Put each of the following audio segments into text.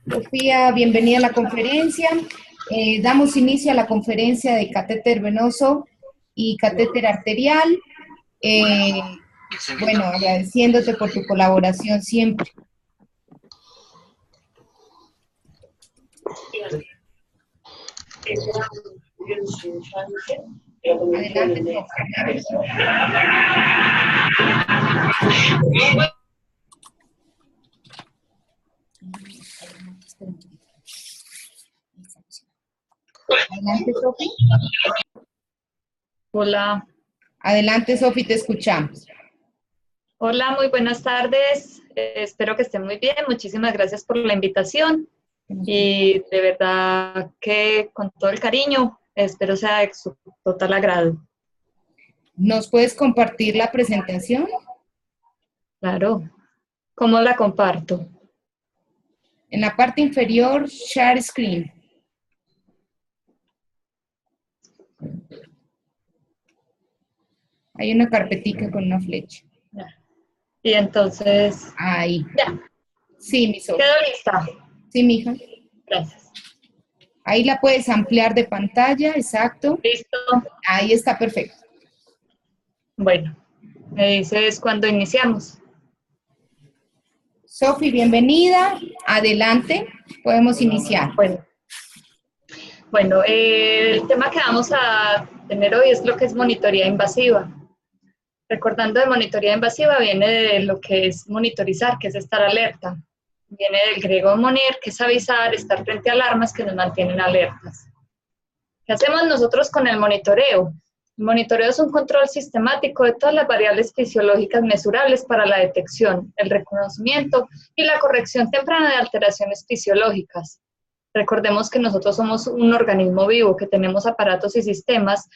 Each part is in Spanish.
Sofía, bienvenida a la conferencia. Damos inicio a la conferencia de catéter venoso y catéter arterial. Bueno, agradeciéndote por tu colaboración siempre. Adelante, Adelante, Sofi. Hola. Adelante, Sofi, te escuchamos. Hola, muy buenas tardes. Espero que estén muy bien. Muchísimas gracias por la invitación. Y de verdad que con todo el cariño, espero sea de su total agrado. ¿Nos puedes compartir la presentación? Claro. ¿Cómo la comparto? En la parte inferior, Share Screen. Hay una carpetica con una flecha. Y entonces... Ahí. Ya. Sí, mi Sofi. ¿Quedó lista? Sí, mija. Gracias. Ahí la puedes ampliar de pantalla, exacto. ¿Listo? Ahí está perfecto. Bueno, me dices cuando iniciamos. Sofi, bienvenida. Adelante, podemos iniciar. Bueno, el tema que vamos a tener hoy es lo que es monitoría invasiva. Recordando de monitoría invasiva viene de lo que es monitorizar, que es estar alerta. Viene del griego monir, que es avisar, estar frente a alarmas que nos mantienen alertas. ¿Qué hacemos nosotros con el monitoreo? El monitoreo es un control sistemático de todas las variables fisiológicas mesurables para la detección, el reconocimiento y la corrección temprana de alteraciones fisiológicas. Recordemos que nosotros somos un organismo vivo, que tenemos aparatos y sistemas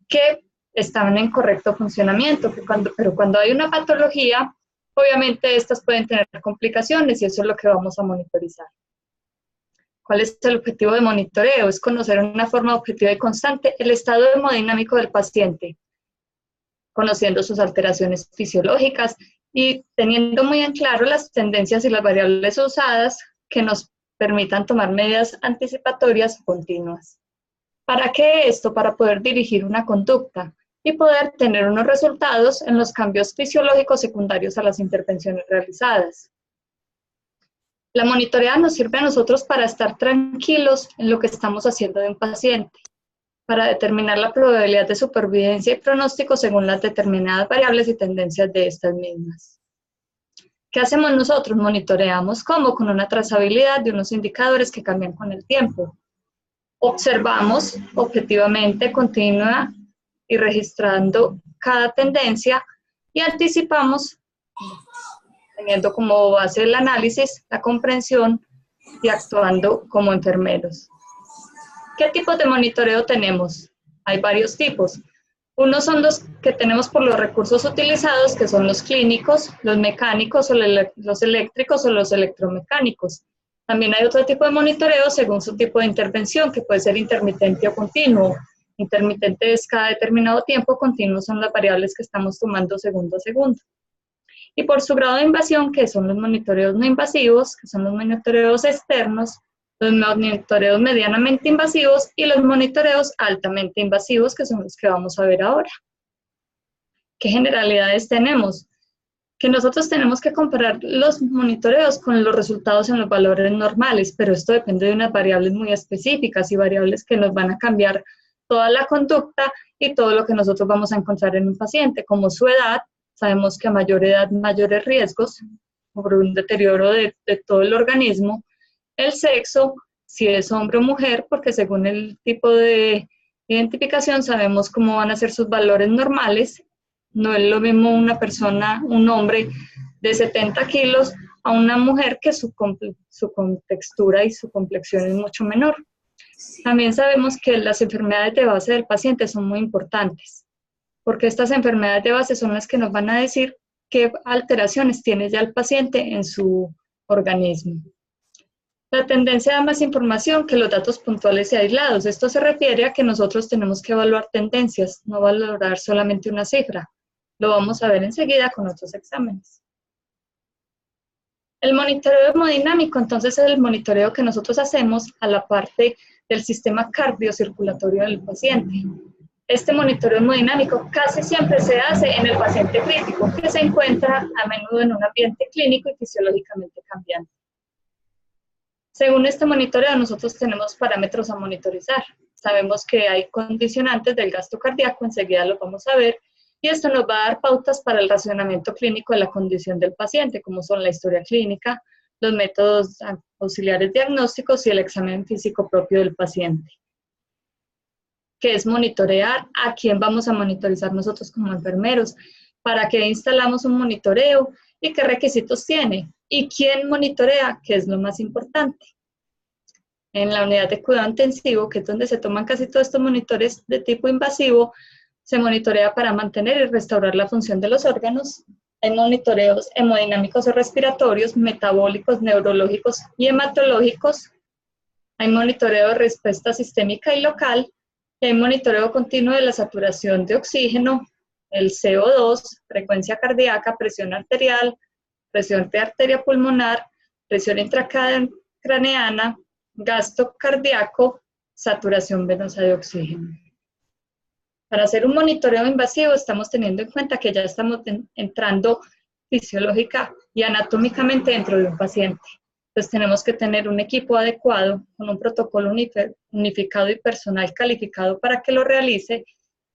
que están en correcto funcionamiento, pero cuando hay una patología, obviamente estas pueden tener complicaciones y eso es lo que vamos a monitorizar. ¿Cuál es el objetivo de monitoreo? Es conocer de una forma objetiva y constante el estado hemodinámico del paciente, conociendo sus alteraciones fisiológicas y teniendo muy en claro las tendencias y las variables usadas que nos permitan tomar medidas anticipatorias continuas. ¿Para qué esto? Para poder dirigir una conducta y poder tener unos resultados en los cambios fisiológicos secundarios a las intervenciones realizadas. La monitorea nos sirve a nosotros para estar tranquilos en lo que estamos haciendo de un paciente, para determinar la probabilidad de supervivencia y pronóstico según las determinadas variables y tendencias de estas mismas. ¿Qué hacemos nosotros? Monitoreamos ¿cómo? Con una trazabilidad de unos indicadores que cambian con el tiempo. Observamos objetivamente, continua y registrando cada tendencia y anticipamos teniendo como base el análisis, la comprensión y actuando como enfermeros. ¿Qué tipos de monitoreo tenemos? Hay varios tipos. Unos son los que tenemos por los recursos utilizados, que son los clínicos, los mecánicos, o los eléctricos o los electromecánicos. También hay otro tipo de monitoreo según su tipo de intervención, que puede ser intermitente o continuo. Intermitente es cada determinado tiempo, continuo son las variables que estamos tomando segundo a segundo. Y por su grado de invasión, que son los monitoreos no invasivos, que son los monitoreos externos, los monitoreos medianamente invasivos y los monitoreos altamente invasivos, que son los que vamos a ver ahora. ¿Qué generalidades tenemos? Que nosotros tenemos que comparar los monitoreos con los resultados en los valores normales, pero esto depende de unas variables muy específicas y variables que nos van a cambiar toda la conducta y todo lo que nosotros vamos a encontrar en un paciente, como su edad. Sabemos que a mayor edad, mayores riesgos por un deterioro de todo el organismo. El sexo, si es hombre o mujer, porque según el tipo de identificación sabemos cómo van a ser sus valores normales. No es lo mismo una persona, un hombre de 70 kilos a una mujer que su contextura y su complexión es mucho menor. También sabemos que las enfermedades de base del paciente son muy importantes, porque estas enfermedades de base son las que nos van a decir qué alteraciones tiene ya el paciente en su organismo. La tendencia da más información que los datos puntuales y aislados. Esto se refiere a que nosotros tenemos que evaluar tendencias, no valorar solamente una cifra. Lo vamos a ver enseguida con otros exámenes. El monitoreo hemodinámico, entonces, es el monitoreo que nosotros hacemos a la parte del sistema cardiocirculatorio del paciente. Este monitoreo hemodinámico casi siempre se hace en el paciente crítico, que se encuentra a menudo en un ambiente clínico y fisiológicamente cambiante. Según este monitoreo, nosotros tenemos parámetros a monitorizar. Sabemos que hay condicionantes del gasto cardíaco, enseguida lo vamos a ver, y esto nos va a dar pautas para el racionamiento clínico de la condición del paciente, como son la historia clínica, los métodos auxiliares diagnósticos y el examen físico propio del paciente, que es monitorear a quién vamos a monitorizar nosotros como enfermeros, para qué instalamos un monitoreo y qué requisitos tiene, y quién monitorea, que es lo más importante. En la unidad de cuidado intensivo, que es donde se toman casi todos estos monitores de tipo invasivo, se monitorea para mantener y restaurar la función de los órganos. Hay monitoreos hemodinámicos o respiratorios, metabólicos, neurológicos y hematológicos. Hay monitoreo de respuesta sistémica y local. Y hay monitoreo continuo de la saturación de oxígeno, el CO2, frecuencia cardíaca, presión arterial, presión de arteria pulmonar, presión intracraneana, gasto cardíaco, saturación venosa de oxígeno. Para hacer un monitoreo invasivo estamos teniendo en cuenta que ya estamos entrando fisiológica y anatómicamente dentro de un paciente. Entonces tenemos que tener un equipo adecuado, con un protocolo unificado y personal calificado para que lo realice,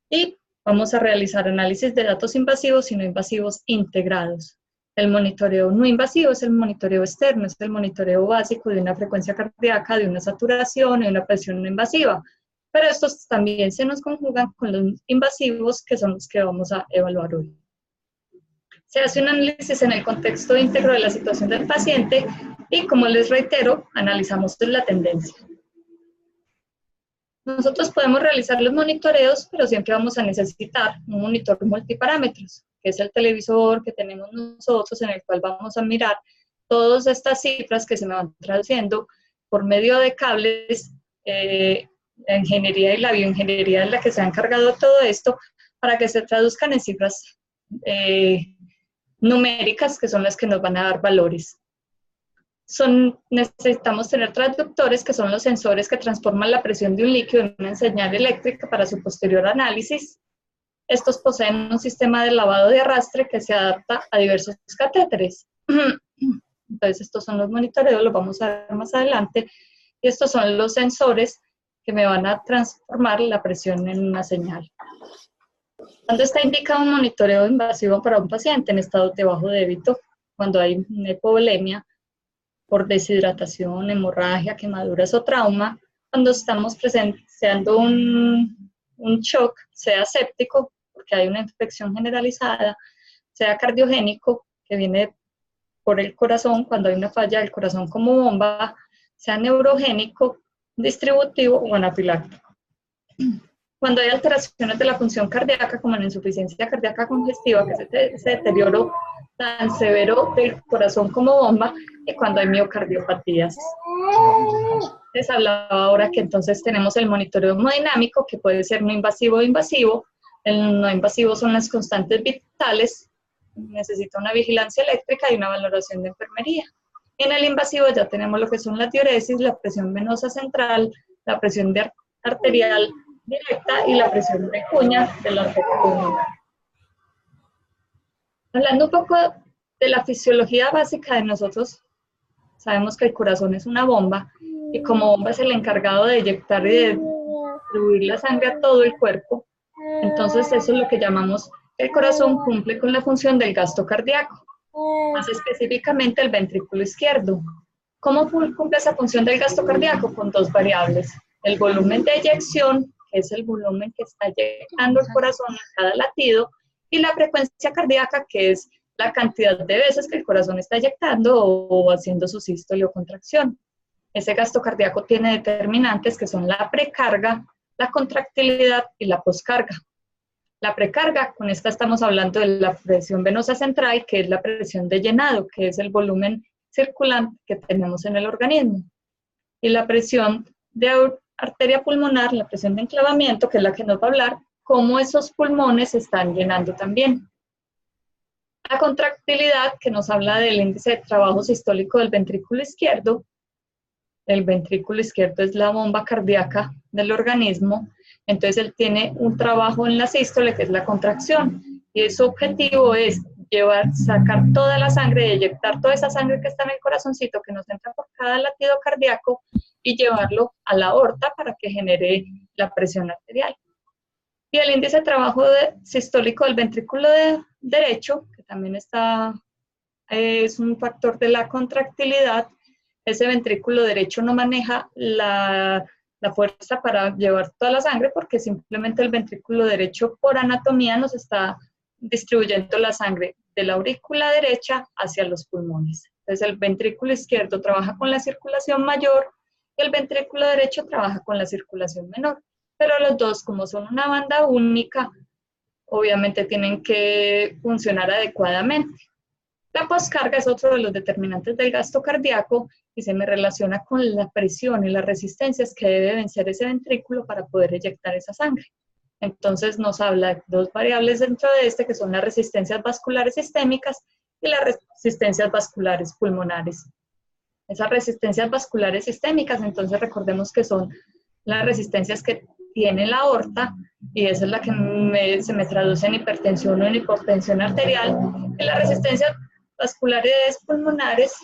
y vamos a realizar análisis de datos invasivos y no invasivos integrados. El monitoreo no invasivo es el monitoreo externo, es el monitoreo básico de una frecuencia cardíaca, de una saturación y una presión no invasiva. Pero estos también se nos conjugan con los invasivos, que son los que vamos a evaluar hoy. Se hace un análisis en el contexto íntegro de la situación del paciente y, como les reitero, analizamos la tendencia. Nosotros podemos realizar los monitoreos, pero siempre vamos a necesitar un monitor multiparámetros, que es el televisor que tenemos nosotros, en el cual vamos a mirar todas estas cifras que se me van traduciendo por medio de cables. La ingeniería y la bioingeniería es la que se ha encargado de todo esto, para que se traduzcan en cifras numéricas, que son las que nos van a dar valores. Necesitamos tener transductores, que son los sensores que transforman la presión de un líquido en una señal eléctrica para su posterior análisis. Estos poseen un sistema de lavado de arrastre que se adapta a diversos catéteres. Entonces, estos son los monitoreos, los vamos a ver más adelante. Y estos son los sensores que me van a transformar la presión en una señal. ¿Cuándo está indicado un monitoreo invasivo para un paciente? En estado de bajo débito, cuando hay una hipovolemia por deshidratación, hemorragia, quemaduras o trauma, cuando estamos presenciando un shock, sea séptico, porque hay una infección generalizada, sea cardiogénico, que viene por el corazón, cuando hay una falla del corazón como bomba, sea neurogénico, distributivo o anafiláctico. Cuando hay alteraciones de la función cardíaca, como la insuficiencia cardíaca congestiva, que es ese deterioro tan severo del corazón como bomba, y cuando hay miocardiopatías. Les hablaba ahora que entonces tenemos el monitoreo hemodinámico, que puede ser no invasivo o invasivo. El no invasivo son las constantes vitales, necesita una vigilancia eléctrica y una valoración de enfermería. En el invasivo ya tenemos lo que son la diuresis, la presión venosa central, la presión arterial directa y la presión de cuña de la arteria pulmonar. Hablando un poco de la fisiología básica de nosotros, sabemos que el corazón es una bomba, y como bomba es el encargado de eyectar y de distribuir la sangre a todo el cuerpo. Entonces eso es lo que llamamos, el corazón cumple con la función del gasto cardíaco, más específicamente el ventrículo izquierdo. ¿Cómo cumple esa función del gasto cardíaco? Con dos variables: el volumen de eyección, que es el volumen que está eyectando el corazón en cada latido, y la frecuencia cardíaca, que es la cantidad de veces que el corazón está eyectando o haciendo su sístole o contracción. Ese gasto cardíaco tiene determinantes que son la precarga, la contractilidad y la poscarga. La precarga, con esta estamos hablando de la presión venosa central, que es la presión de llenado, que es el volumen circulante que tenemos en el organismo. Y la presión de arteria pulmonar, la presión de enclavamiento, que es la que nos va a hablar cómo esos pulmones se están llenando también. La contractilidad, que nos habla del índice de trabajo sistólico del ventrículo izquierdo. El ventrículo izquierdo es la bomba cardíaca del organismo, entonces él tiene un trabajo en la sístole que es la contracción, y su objetivo es sacar toda la sangre, eyectar toda esa sangre que está en el corazoncito, que nos entra por cada latido cardíaco, y llevarlo a la aorta para que genere la presión arterial. Y el índice de trabajo sistólico del ventrículo derecho, que también es un factor de la contractilidad. Ese ventrículo derecho no maneja la fuerza para llevar toda la sangre, porque simplemente el ventrículo derecho por anatomía nos está distribuyendo la sangre de la aurícula derecha hacia los pulmones. Entonces el ventrículo izquierdo trabaja con la circulación mayor y el ventrículo derecho trabaja con la circulación menor. Pero los dos, como son una banda única, obviamente tienen que funcionar adecuadamente. La poscarga es otro de los determinantes del gasto cardíaco y se me relaciona con la presión y las resistencias que debe vencer ese ventrículo para poder eyectar esa sangre. Entonces nos habla de dos variables dentro de este, que son las resistencias vasculares sistémicas y las resistencias vasculares pulmonares. Esas resistencias vasculares sistémicas, entonces recordemos que son las resistencias que tiene la aorta, y esa es la que se me traduce en hipertensión o en hipotensión arterial, y las resistencias vasculares pulmonares,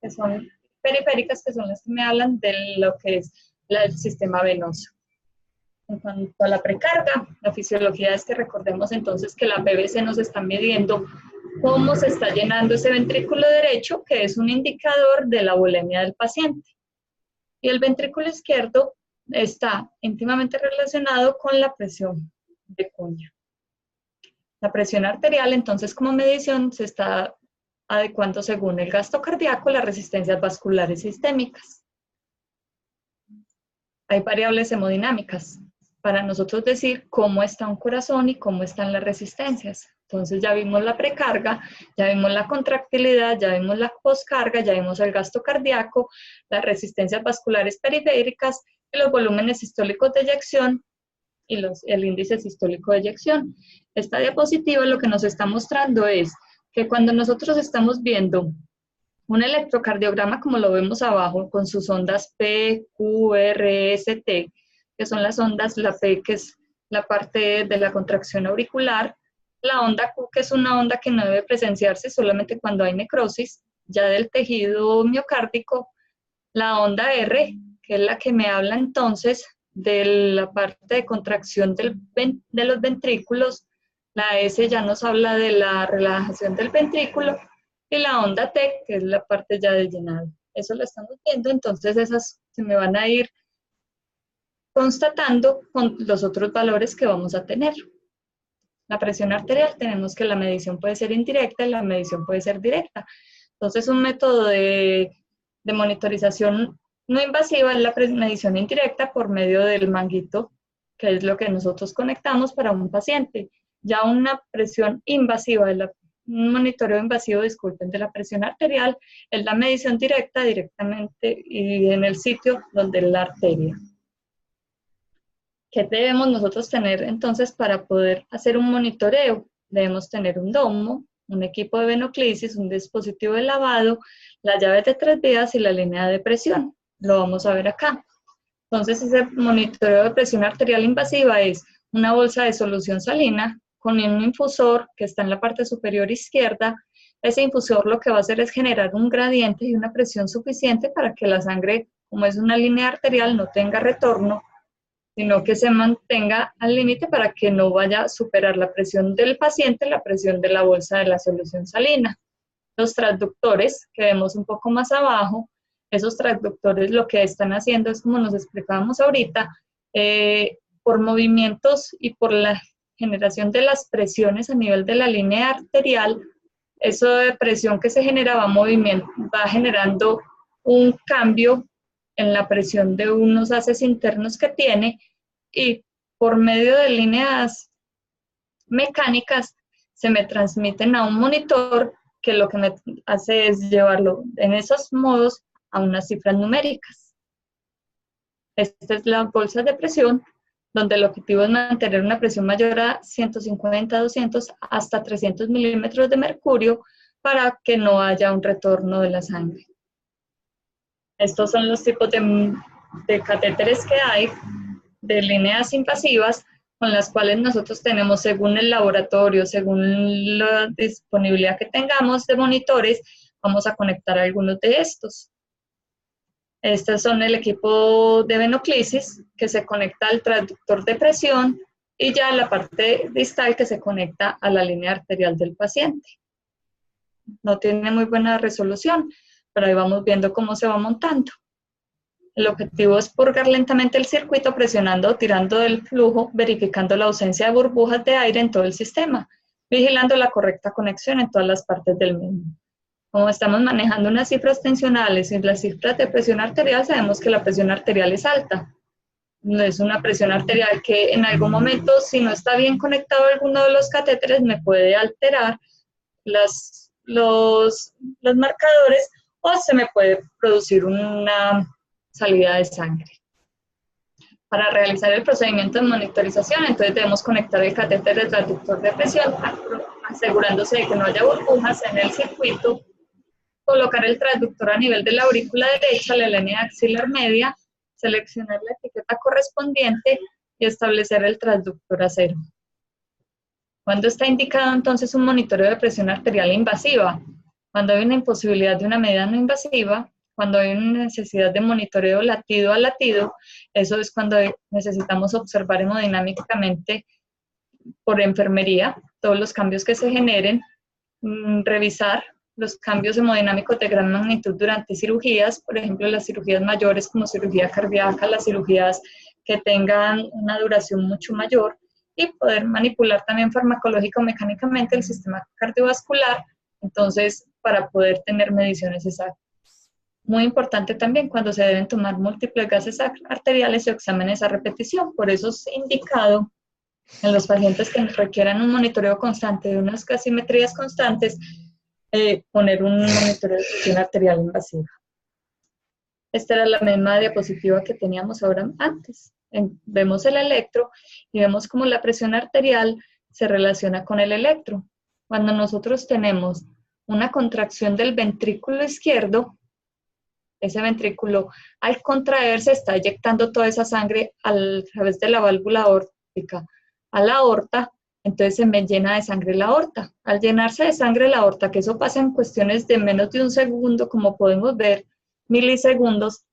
que son periféricas, que son las que me hablan de lo que es el sistema venoso. En cuanto a la precarga, la fisiología es que recordemos entonces que la PVC nos está midiendo cómo se está llenando ese ventrículo derecho, que es un indicador de la volemia del paciente. Y el ventrículo izquierdo está íntimamente relacionado con la presión de cuña. La presión arterial, entonces, como medición, se está adecuando según el gasto cardíaco, las resistencias vasculares sistémicas. Hay variables hemodinámicas para nosotros decir cómo está un corazón y cómo están las resistencias. Entonces ya vimos la precarga, ya vimos la contractilidad, ya vimos la poscarga, ya vimos el gasto cardíaco, las resistencias vasculares periféricas y los volúmenes sistólicos de eyección y el índice sistólico de eyección. Esta diapositiva lo que nos está mostrando es que cuando nosotros estamos viendo un electrocardiograma, como lo vemos abajo, con sus ondas P, Q, R, S, T, que son las ondas, la P, que es la parte de la contracción auricular, la onda Q, que es una onda que no debe presenciarse solamente cuando hay necrosis, ya del tejido miocárdico, la onda R, que es la que me habla entonces de la parte de contracción de los ventrículos, la S ya nos habla de la relajación del ventrículo, y la onda T, que es la parte ya de llenado. Eso lo estamos viendo, entonces esas se me van a ir constatando con los otros valores que vamos a tener. La presión arterial, tenemos que la medición puede ser indirecta y la medición puede ser directa. Entonces, un método de monitorización no invasiva es la medición indirecta por medio del manguito, que es lo que nosotros conectamos para un paciente. Ya una presión invasiva, un monitoreo invasivo, disculpen, de la presión arterial, es la medición directa directamente y en el sitio donde es la arteria. ¿Qué debemos nosotros tener entonces para poder hacer un monitoreo? Debemos tener un domo, un equipo de venoclisis, un dispositivo de lavado, las llaves de 3 vías y la línea de presión. Lo vamos a ver acá. Entonces, ese monitoreo de presión arterial invasiva es una bolsa de solución salina con un infusor que está en la parte superior izquierda. Ese infusor lo que va a hacer es generar un gradiente y una presión suficiente para que la sangre, como es una línea arterial, no tenga retorno, sino que se mantenga al límite para que no vaya a superar la presión del paciente, la presión de la bolsa de la solución salina. Los transductores, que vemos un poco más abajo, esos transductores lo que están haciendo es, como nos explicábamos ahorita, por movimientos y por la generación de las presiones a nivel de la línea arterial, eso de presión que se genera va generando un cambio en la presión de unos haces internos que tiene, y por medio de líneas mecánicas se me transmiten a un monitor que lo que me hace es llevarlo en esos modos a unas cifras numéricas. Esta es la bolsa de presión donde el objetivo es mantener una presión mayor a 150, 200, hasta 300 milímetros de mercurio para que no haya un retorno de la sangre. Estos son los tipos de catéteres que hay, de líneas invasivas, con las cuales nosotros tenemos, según el laboratorio, según la disponibilidad que tengamos de monitores, vamos a conectar algunos de estos. Estos son el equipo de venoclisis, que se conecta al transductor de presión, y ya la parte distal que se conecta a la línea arterial del paciente. No tiene muy buena resolución, pero ahí vamos viendo cómo se va montando. El objetivo es purgar lentamente el circuito presionando o tirando del flujo, verificando la ausencia de burbujas de aire en todo el sistema, vigilando la correcta conexión en todas las partes del mismo. Como estamos manejando unas cifras tensionales y las cifras de presión arterial, sabemos que la presión arterial es alta. Es una presión arterial que en algún momento, si no está bien conectado a alguno de los catéteres, me puede alterar los marcadores o se me puede producir una salida de sangre. Para realizar el procedimiento de monitorización, entonces debemos conectar el catéter de transductor de presión, asegurándose de que no haya burbujas en el circuito, colocar el transductor a nivel de la aurícula derecha, la línea axilar media, seleccionar la etiqueta correspondiente y establecer el transductor a 0. ¿Cuándo está indicado entonces un monitoreo de presión arterial invasiva? Cuando hay una imposibilidad de una medida no invasiva, cuando hay una necesidad de monitoreo latido a latido, eso es cuando necesitamos observar hemodinámicamente por enfermería todos los cambios que se generen, revisar los cambios hemodinámicos de gran magnitud durante cirugías, por ejemplo, las cirugías mayores como cirugía cardíaca, las cirugías que tengan una duración mucho mayor, y poder manipular también farmacológico mecánicamente el sistema cardiovascular, entonces, para poder tener mediciones exactas. Muy importante también cuando se deben tomar múltiples gases arteriales y exámenes a repetición. Por eso es indicado en los pacientes que requieran un monitoreo constante de unas gasimetrías constantes, poner un monitoreo de presión arterial invasiva. Esta era la misma diapositiva que teníamos ahora antes. Vemos el electro y vemos cómo la presión arterial se relaciona con el electro. Cuando nosotros tenemos una contracción del ventrículo izquierdo, ese ventrículo al contraerse está eyectando toda esa sangre a través de la válvula aórtica a la aorta, entonces se me llena de sangre la aorta. Al llenarse de sangre la aorta, que eso pasa en cuestiones de menos de un segundo, como podemos ver, milisegundos,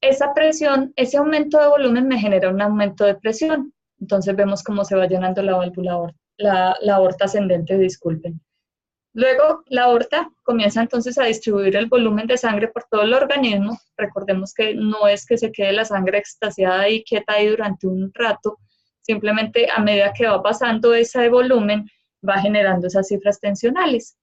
esa presión, ese aumento de volumen me genera un aumento de presión. Entonces vemos cómo se va llenando la válvula la aorta ascendente, disculpen. Luego, la aorta comienza entonces a distribuir el volumen de sangre por todo el organismo. Recordemos que no es que se quede la sangre extasiada y quieta ahí durante un rato, simplemente a medida que va pasando ese volumen, va generando esas cifras tensionales.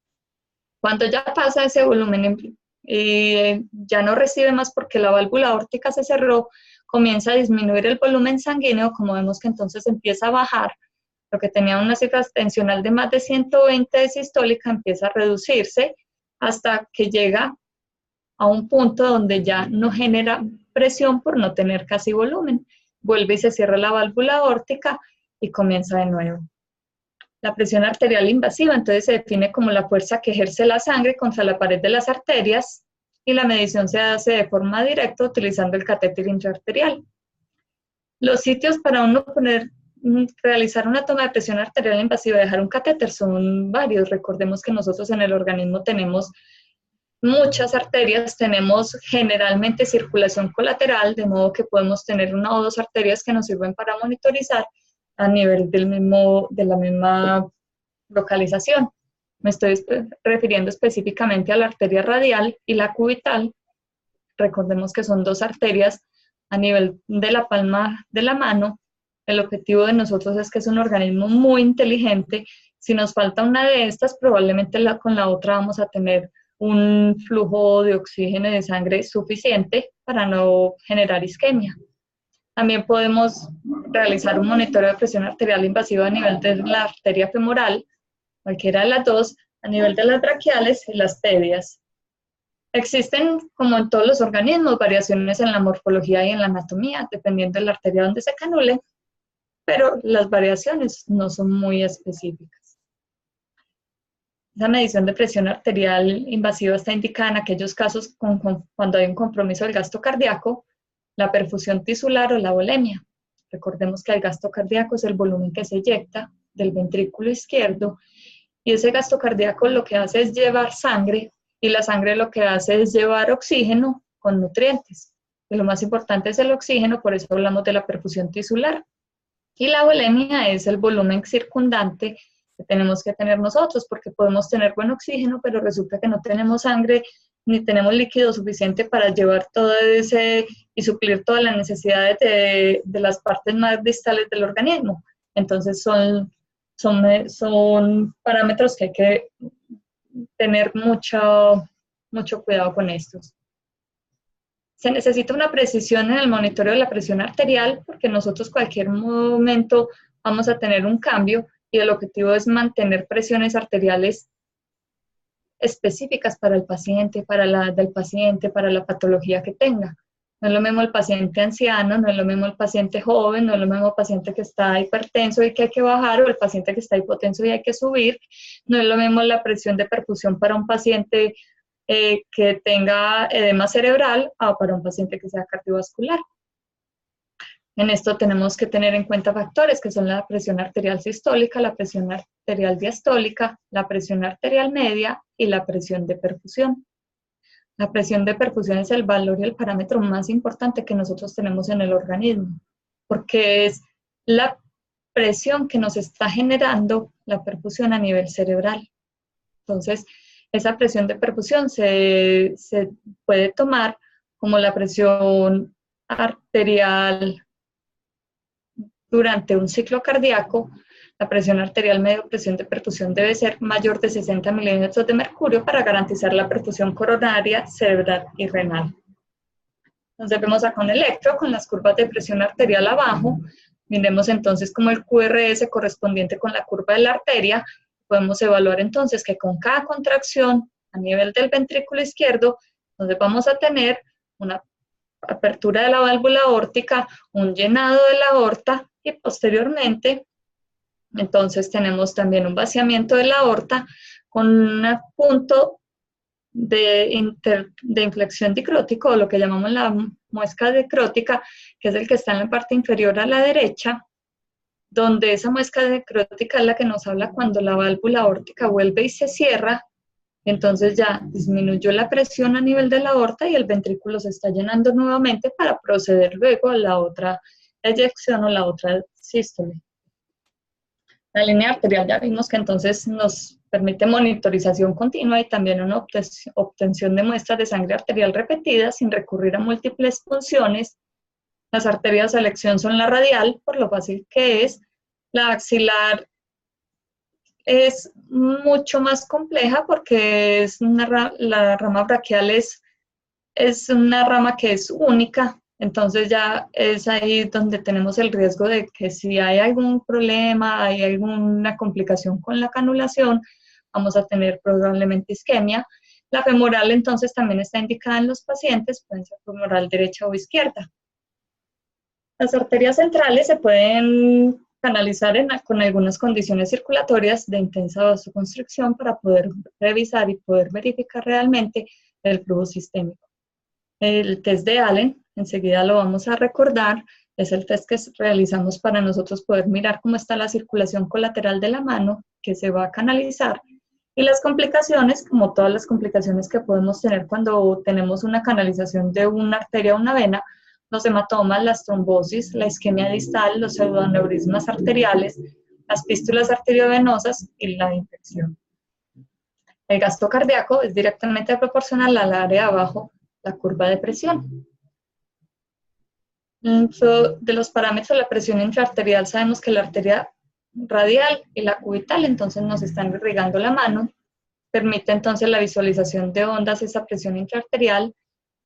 Cuando ya pasa ese volumen y ya no recibe más porque la válvula aórtica se cerró, comienza a disminuir el volumen sanguíneo, como vemos que entonces empieza a bajar. Lo que tenía una cifra tensional de más de 120 de sistólica empieza a reducirse hasta que llega a un punto donde ya no genera presión por no tener casi volumen. Vuelve y se cierra la válvula aórtica y comienza de nuevo. La presión arterial invasiva entonces se define como la fuerza que ejerce la sangre contra la pared de las arterias, y la medición se hace de forma directa utilizando el catéter intraarterial. Los sitios para uno realizar una toma de presión arterial invasiva y dejar un catéter son varios. Recordemos que nosotros en el organismo tenemos muchas arterias, tenemos generalmente circulación colateral, de modo que podemos tener una o dos arterias que nos sirven para monitorizar a nivel de la misma localización. Me estoy refiriendo específicamente a la arteria radial y la cubital. Recordemos que son dos arterias a nivel de la palma de la mano. El objetivo de nosotros es que es un organismo muy inteligente. Si nos falta una de estas, probablemente con la otra vamos a tener un flujo de oxígeno y de sangre suficiente para no generar isquemia. También podemos realizar un monitoreo de presión arterial invasiva a nivel de la arteria femoral, cualquiera de las dos, a nivel de las braquiales y las pedias. Existen, como en todos los organismos, variaciones en la morfología y en la anatomía, dependiendo de la arteria donde se canule. pero las variaciones no son muy específicas. Esa medición de presión arterial invasiva está indicada en aquellos casos cuando hay un compromiso del gasto cardíaco, la perfusión tisular o la volemia. Recordemos que el gasto cardíaco es el volumen que se eyecta del ventrículo izquierdo, y ese gasto cardíaco lo que hace es llevar sangre, y la sangre lo que hace es llevar oxígeno con nutrientes. Y lo más importante es el oxígeno, por eso hablamos de la perfusión tisular. Y la volemia es el volumen circundante que tenemos que tener nosotros, porque podemos tener buen oxígeno, pero resulta que no tenemos sangre ni tenemos líquido suficiente para llevar todo ese y suplir todas las necesidades de las partes más distales del organismo. Entonces son parámetros que hay que tener mucho cuidado con estos. Se necesita una precisión en el monitoreo de la presión arterial, porque nosotros cualquier momento vamos a tener un cambio, y el objetivo es mantener presiones arteriales específicas para el paciente, para la edad del paciente, para la patología que tenga. No es lo mismo el paciente anciano, no es lo mismo el paciente joven, no es lo mismo el paciente que está hipertenso y que hay que bajar, o el paciente que está hipotenso y hay que subir. No es lo mismo la presión de perfusión para un paciente que tenga edema cerebral o para un paciente que sea cardiovascular. En esto tenemos que tener en cuenta factores que son la presión arterial sistólica, la presión arterial diastólica, la presión arterial media y la presión de perfusión. La presión de perfusión es el valor y el parámetro más importante que nosotros tenemos en el organismo, porque es la presión que nos está generando la perfusión a nivel cerebral. Entonces, esa presión de perfusión se puede tomar como la presión arterial durante un ciclo cardíaco. La presión arterial media o presión de perfusión debe ser mayor de 60 milímetros de mercurio para garantizar la perfusión coronaria, cerebral y renal. Entonces vemos acá un electro con las curvas de presión arterial abajo. Miremos entonces como el QRS correspondiente con la curva de la arteria. Podemos evaluar entonces que con cada contracción a nivel del ventrículo izquierdo, donde vamos a tener una apertura de la válvula aórtica, un llenado de la aorta, y posteriormente entonces tenemos también un vaciamiento de la aorta con un punto de inflexión dicrótico, o lo que llamamos la muesca dicrótica, que es el que está en la parte inferior a la derecha, donde esa muesca dicrótica es la que nos habla cuando la válvula aórtica vuelve y se cierra. Entonces ya disminuyó la presión a nivel de la aorta y el ventrículo se está llenando nuevamente para proceder luego a la otra eyección o la otra sístole. La línea arterial ya vimos que entonces nos permite monitorización continua y también una obtención de muestras de sangre arterial repetidas sin recurrir a múltiples punciones. Las arterias a elección son la radial, por lo fácil que es. La axilar es mucho más compleja porque es la rama braquial es una rama que es única, entonces ya es ahí donde tenemos el riesgo de que si hay algún problema, hay alguna complicación con la canulación, vamos a tener probablemente isquemia. La femoral entonces también está indicada en los pacientes, pueden ser femoral derecha o izquierda. Las arterias centrales se pueden canalizar con algunas condiciones circulatorias de intensa vasoconstricción para poder revisar y poder verificar realmente el flujo sistémico. El test de Allen, enseguida lo vamos a recordar, es el test que realizamos para nosotros poder mirar cómo está la circulación colateral de la mano que se va a canalizar, y las complicaciones, como todas las complicaciones que podemos tener cuando tenemos una canalización de una arteria a una vena, los hematomas, las trombosis, la isquemia distal, los pseudoaneurismas arteriales, las fístulas arteriovenosas y la infección. El gasto cardíaco es directamente proporcional al área de abajo, la curva de presión. De los parámetros de la presión intraarterial sabemos que la arteria radial y la cubital entonces nos están irrigando la mano, permite entonces la visualización de ondas esa presión intraarterial.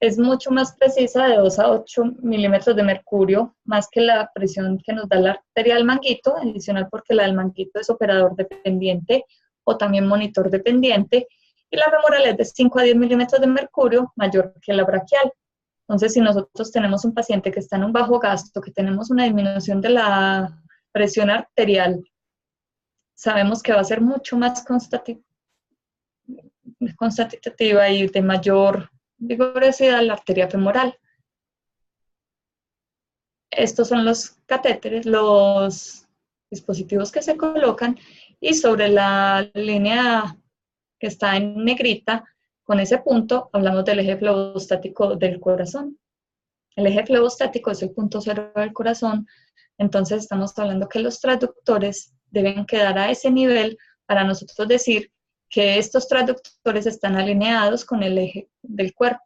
Es mucho más precisa, de 2 a 8 milímetros de mercurio, más que la presión que nos da la arteria del manguito, adicional porque la del manguito es operador dependiente o también monitor dependiente, y la femoral es de 5 a 10 milímetros de mercurio, mayor que la braquial. Entonces, si nosotros tenemos un paciente que está en un bajo gasto, que tenemos una disminución de la presión arterial sabemos que va a ser mucho más constitutiva y de mayor vigorosidad la arteria femoral. Estos son los catéteres, los dispositivos que se colocan, y sobre la línea que está en negrita, con ese punto, hablamos del eje flebostático del corazón. El eje flebostático es el punto cero del corazón, entonces estamos hablando que los transductores deben quedar a ese nivel para nosotros decir que estos transductores están alineados con el eje del cuerpo.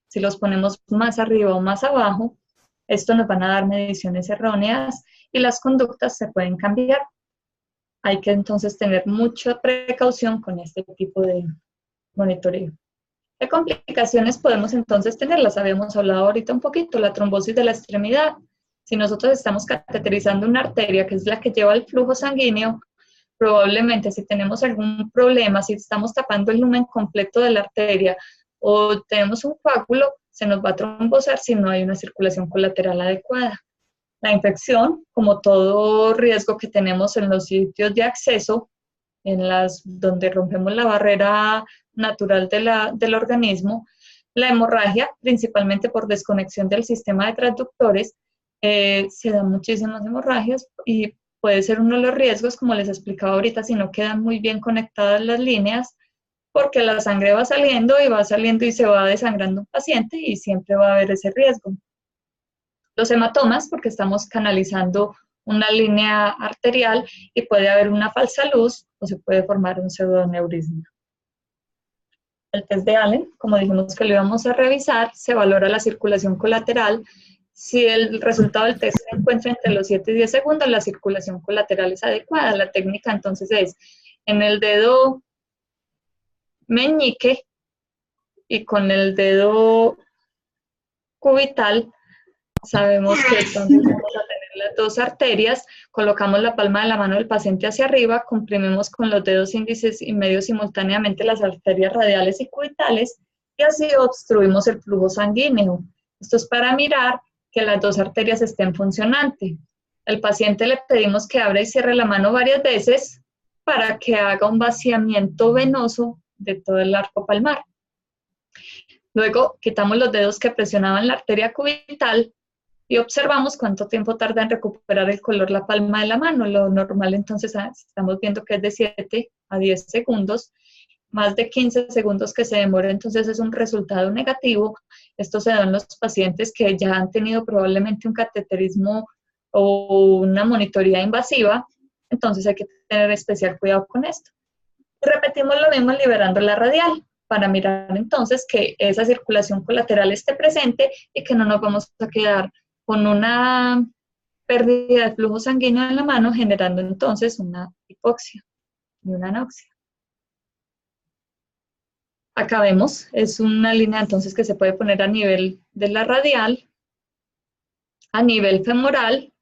Si los ponemos más arriba o más abajo, esto nos van a dar mediciones erróneas y las conductas se pueden cambiar. Hay que entonces tener mucha precaución con este tipo de monitoreo. ¿Qué complicaciones podemos entonces tener? Las habíamos hablado ahorita un poquito, la trombosis de la extremidad. Si nosotros estamos cateterizando una arteria, que es la que lleva el flujo sanguíneo, probablemente si tenemos algún problema, si estamos tapando el lumen completo de la arteria o tenemos un coágulo, se nos va a trombosar si no hay una circulación colateral adecuada. La infección, como todo riesgo que tenemos en los sitios de acceso, donde rompemos la barrera natural del organismo, la hemorragia, principalmente por desconexión del sistema de transductores, se dan muchísimas hemorragias y puede ser uno de los riesgos, como les explicaba ahorita, si no quedan muy bien conectadas las líneas, porque la sangre va saliendo y se va desangrando un paciente y siempre va a haber ese riesgo. Los hematomas, porque estamos canalizando una línea arterial y puede haber una falsa luz o se puede formar un pseudoneurisma. El test de Allen, como dijimos que lo íbamos a revisar, se valora la circulación colateral. Si el resultado del test se encuentra entre los 7 y 10 segundos, la circulación colateral es adecuada. La técnica entonces es en el dedo meñique y con el dedo cubital. Sabemos que entonces vamos a tener las dos arterias, colocamos la palma de la mano del paciente hacia arriba, comprimimos con los dedos índices y medios simultáneamente las arterias radiales y cubitales y así obstruimos el flujo sanguíneo. Esto es para mirar que las dos arterias estén funcionantes. Al paciente le pedimos que abra y cierre la mano varias veces para que haga un vaciamiento venoso de todo el arco palmar. Luego quitamos los dedos que presionaban la arteria cubital y observamos cuánto tiempo tarda en recuperar el color la palma de la mano. Lo normal entonces estamos viendo que es de 7 a 10 segundos. Más de 15 segundos que se demora, entonces es un resultado negativo. Esto se da en los pacientes que ya han tenido probablemente un cateterismo o una monitoría invasiva, entonces hay que tener especial cuidado con esto. Y repetimos lo mismo liberando la radial, para mirar entonces que esa circulación colateral esté presente y que no nos vamos a quedar con una pérdida de flujo sanguíneo en la mano, generando entonces una hipoxia y una anoxia. Acá vemos, es una línea entonces que se puede poner a nivel de la radial, a nivel femoral,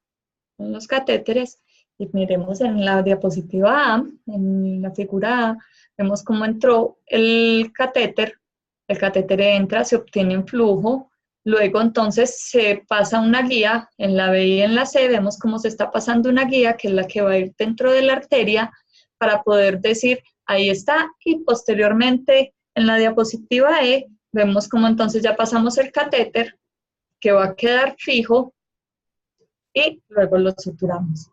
con los catéteres, y miremos en la diapositiva A, en la figura A, vemos cómo entró el catéter entra, se obtiene un flujo, luego entonces se pasa una guía, en la B y en la C vemos cómo se está pasando una guía, que es la que va a ir dentro de la arteria, para poder decir, ahí está, y posteriormente en la diapositiva E, vemos cómo entonces ya pasamos el catéter, que va a quedar fijo, y luego lo suturamos.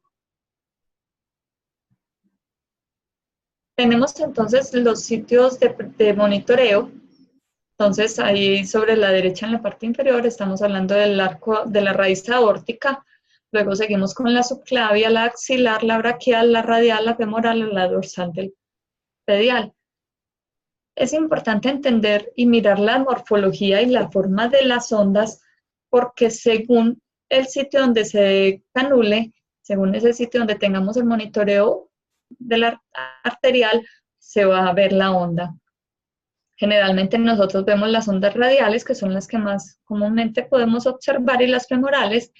Tenemos entonces los sitios de monitoreo. Entonces ahí sobre la derecha en la parte inferior estamos hablando del arco de la raíz aórtica. Luego seguimos con la subclavia, la axilar, la braquial, la radial, la femoral o la dorsal del pedial. Es importante entender y mirar la morfología y la forma de las ondas, porque según el sitio donde se canule, según ese sitio donde tengamos el monitoreo de la arterial, se va a ver la onda. Generalmente nosotros vemos las ondas radiales, que son las que más comúnmente podemos observar, y las femorales,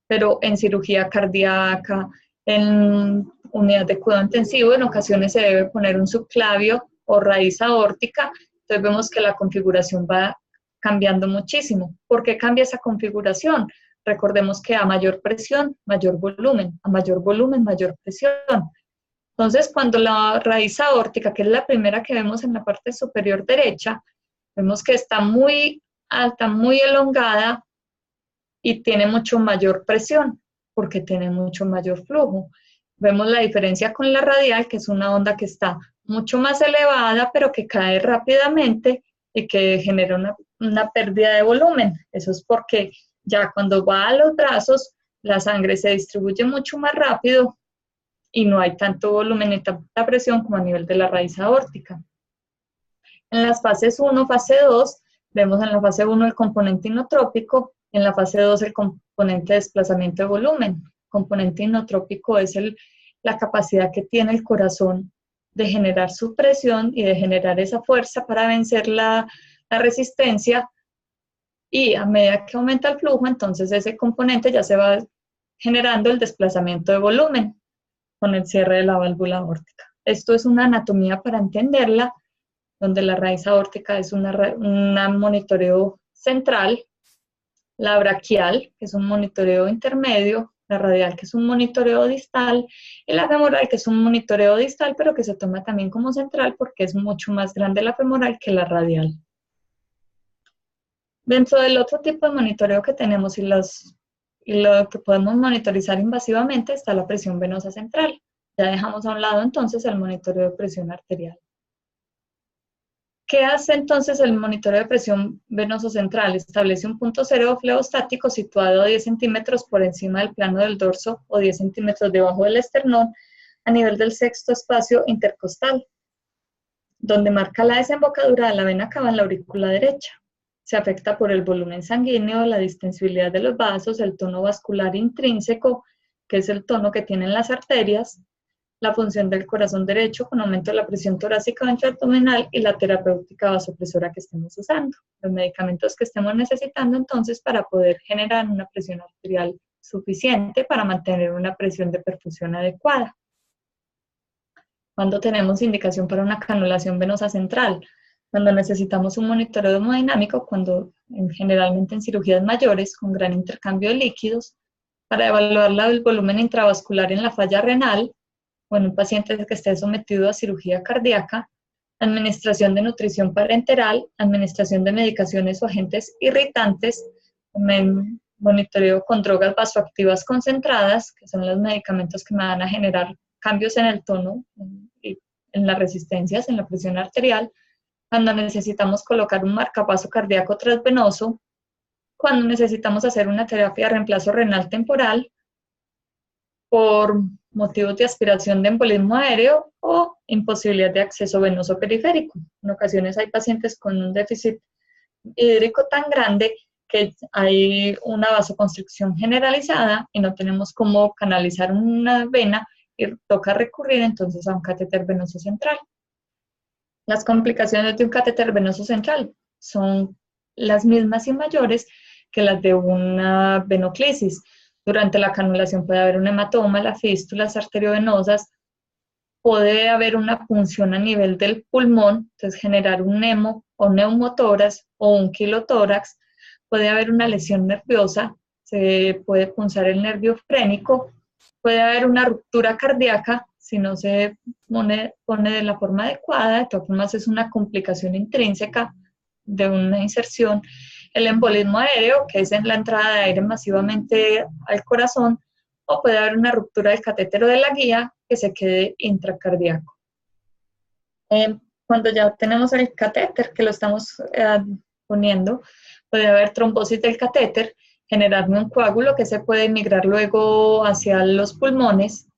pero en cirugía cardíaca, en unidad de cuidado intensivo, en ocasiones se debe poner un subclavio o raíz aórtica, entonces vemos que la configuración va cambiando muchísimo. ¿Por qué cambia esa configuración? Recordemos que a mayor presión, mayor volumen, a mayor volumen, mayor presión. Entonces, cuando la raíz aórtica, que es la primera que vemos en la parte superior derecha, vemos que está muy alta, muy elongada y tiene mucho mayor presión, porque tiene mucho mayor flujo. Vemos la diferencia con la radial, que es una onda que está mucho más elevada, pero que cae rápidamente y que genera una pérdida de volumen. Eso es porque ya cuando va a los brazos, la sangre se distribuye mucho más rápido y no hay tanto volumen y tanta presión como a nivel de la raíz aórtica. En las fases 1, fase 2, vemos en la fase 1 el componente inotrópico, en la fase 2 el componente de desplazamiento de volumen. El componente inotrópico es la capacidad que tiene el corazón de generar su presión y de generar esa fuerza para vencer la resistencia, y a medida que aumenta el flujo, entonces ese componente ya se va generando el desplazamiento de volumen con el cierre de la válvula aórtica. Esto es una anatomía para entenderla, donde la raíz aórtica es un monitoreo central, la braquial, que es un monitoreo intermedio, la radial, que es un monitoreo distal, y la femoral, que es un monitoreo distal, pero que se toma también como central porque es mucho más grande la femoral que la radial. Dentro del otro tipo de monitoreo que tenemos y lo que podemos monitorizar invasivamente está la presión venosa central. Ya dejamos a un lado entonces el monitoreo de presión arterial. ¿Qué hace entonces el monitoreo de presión venoso central? Establece un punto cero fleostático situado a 10 centímetros por encima del plano del dorso o 10 centímetros debajo del esternón a nivel del sexto espacio intercostal, donde marca la desembocadura de la vena cava en la aurícula derecha. Se afecta por el volumen sanguíneo, la distensibilidad de los vasos, el tono vascular intrínseco, que es el tono que tienen las arterias, la función del corazón derecho con aumento de la presión torácica ventroabdominal y la terapéutica vasopresora que estemos usando. Los medicamentos que estemos necesitando entonces para poder generar una presión arterial suficiente para mantener una presión de perfusión adecuada. Cuando tenemos indicación para una canulación venosa central, cuando necesitamos un monitoreo hemodinámico, generalmente en cirugías mayores con gran intercambio de líquidos, para evaluar el volumen intravascular en la falla renal, o en un paciente que esté sometido a cirugía cardíaca, administración de nutrición parenteral, administración de medicaciones o agentes irritantes, monitoreo con drogas vasoactivas concentradas, que son los medicamentos que me van a generar cambios en el tono y en las resistencias, en la presión arterial, cuando necesitamos colocar un marcapaso cardíaco transvenoso, cuando necesitamos hacer una terapia de reemplazo renal temporal por motivos de aspiración de embolismo aéreo o imposibilidad de acceso venoso periférico. En ocasiones hay pacientes con un déficit hídrico tan grande que hay una vasoconstricción generalizada y no tenemos cómo canalizar una vena y toca recurrir entonces a un catéter venoso central. Las complicaciones de un catéter venoso central son las mismas y mayores que las de una venoclisis. Durante la canulación puede haber un hematoma, las fístulas arteriovenosas, puede haber una punción a nivel del pulmón, entonces generar un nemo o neumotórax o un quilotórax, puede haber una lesión nerviosa, se puede punzar el nervio frénico, puede haber una ruptura cardíaca si no se pone de la forma adecuada, de todas formas es una complicación intrínseca de una inserción. El embolismo aéreo, que es en la entrada de aire masivamente al corazón, o puede haber una ruptura del catéter o de la guía que se quede intracardíaco. Cuando ya tenemos el catéter, que lo estamos poniendo, puede haber trombosis del catéter, generarme un coágulo que se puede migrar luego hacia los pulmones,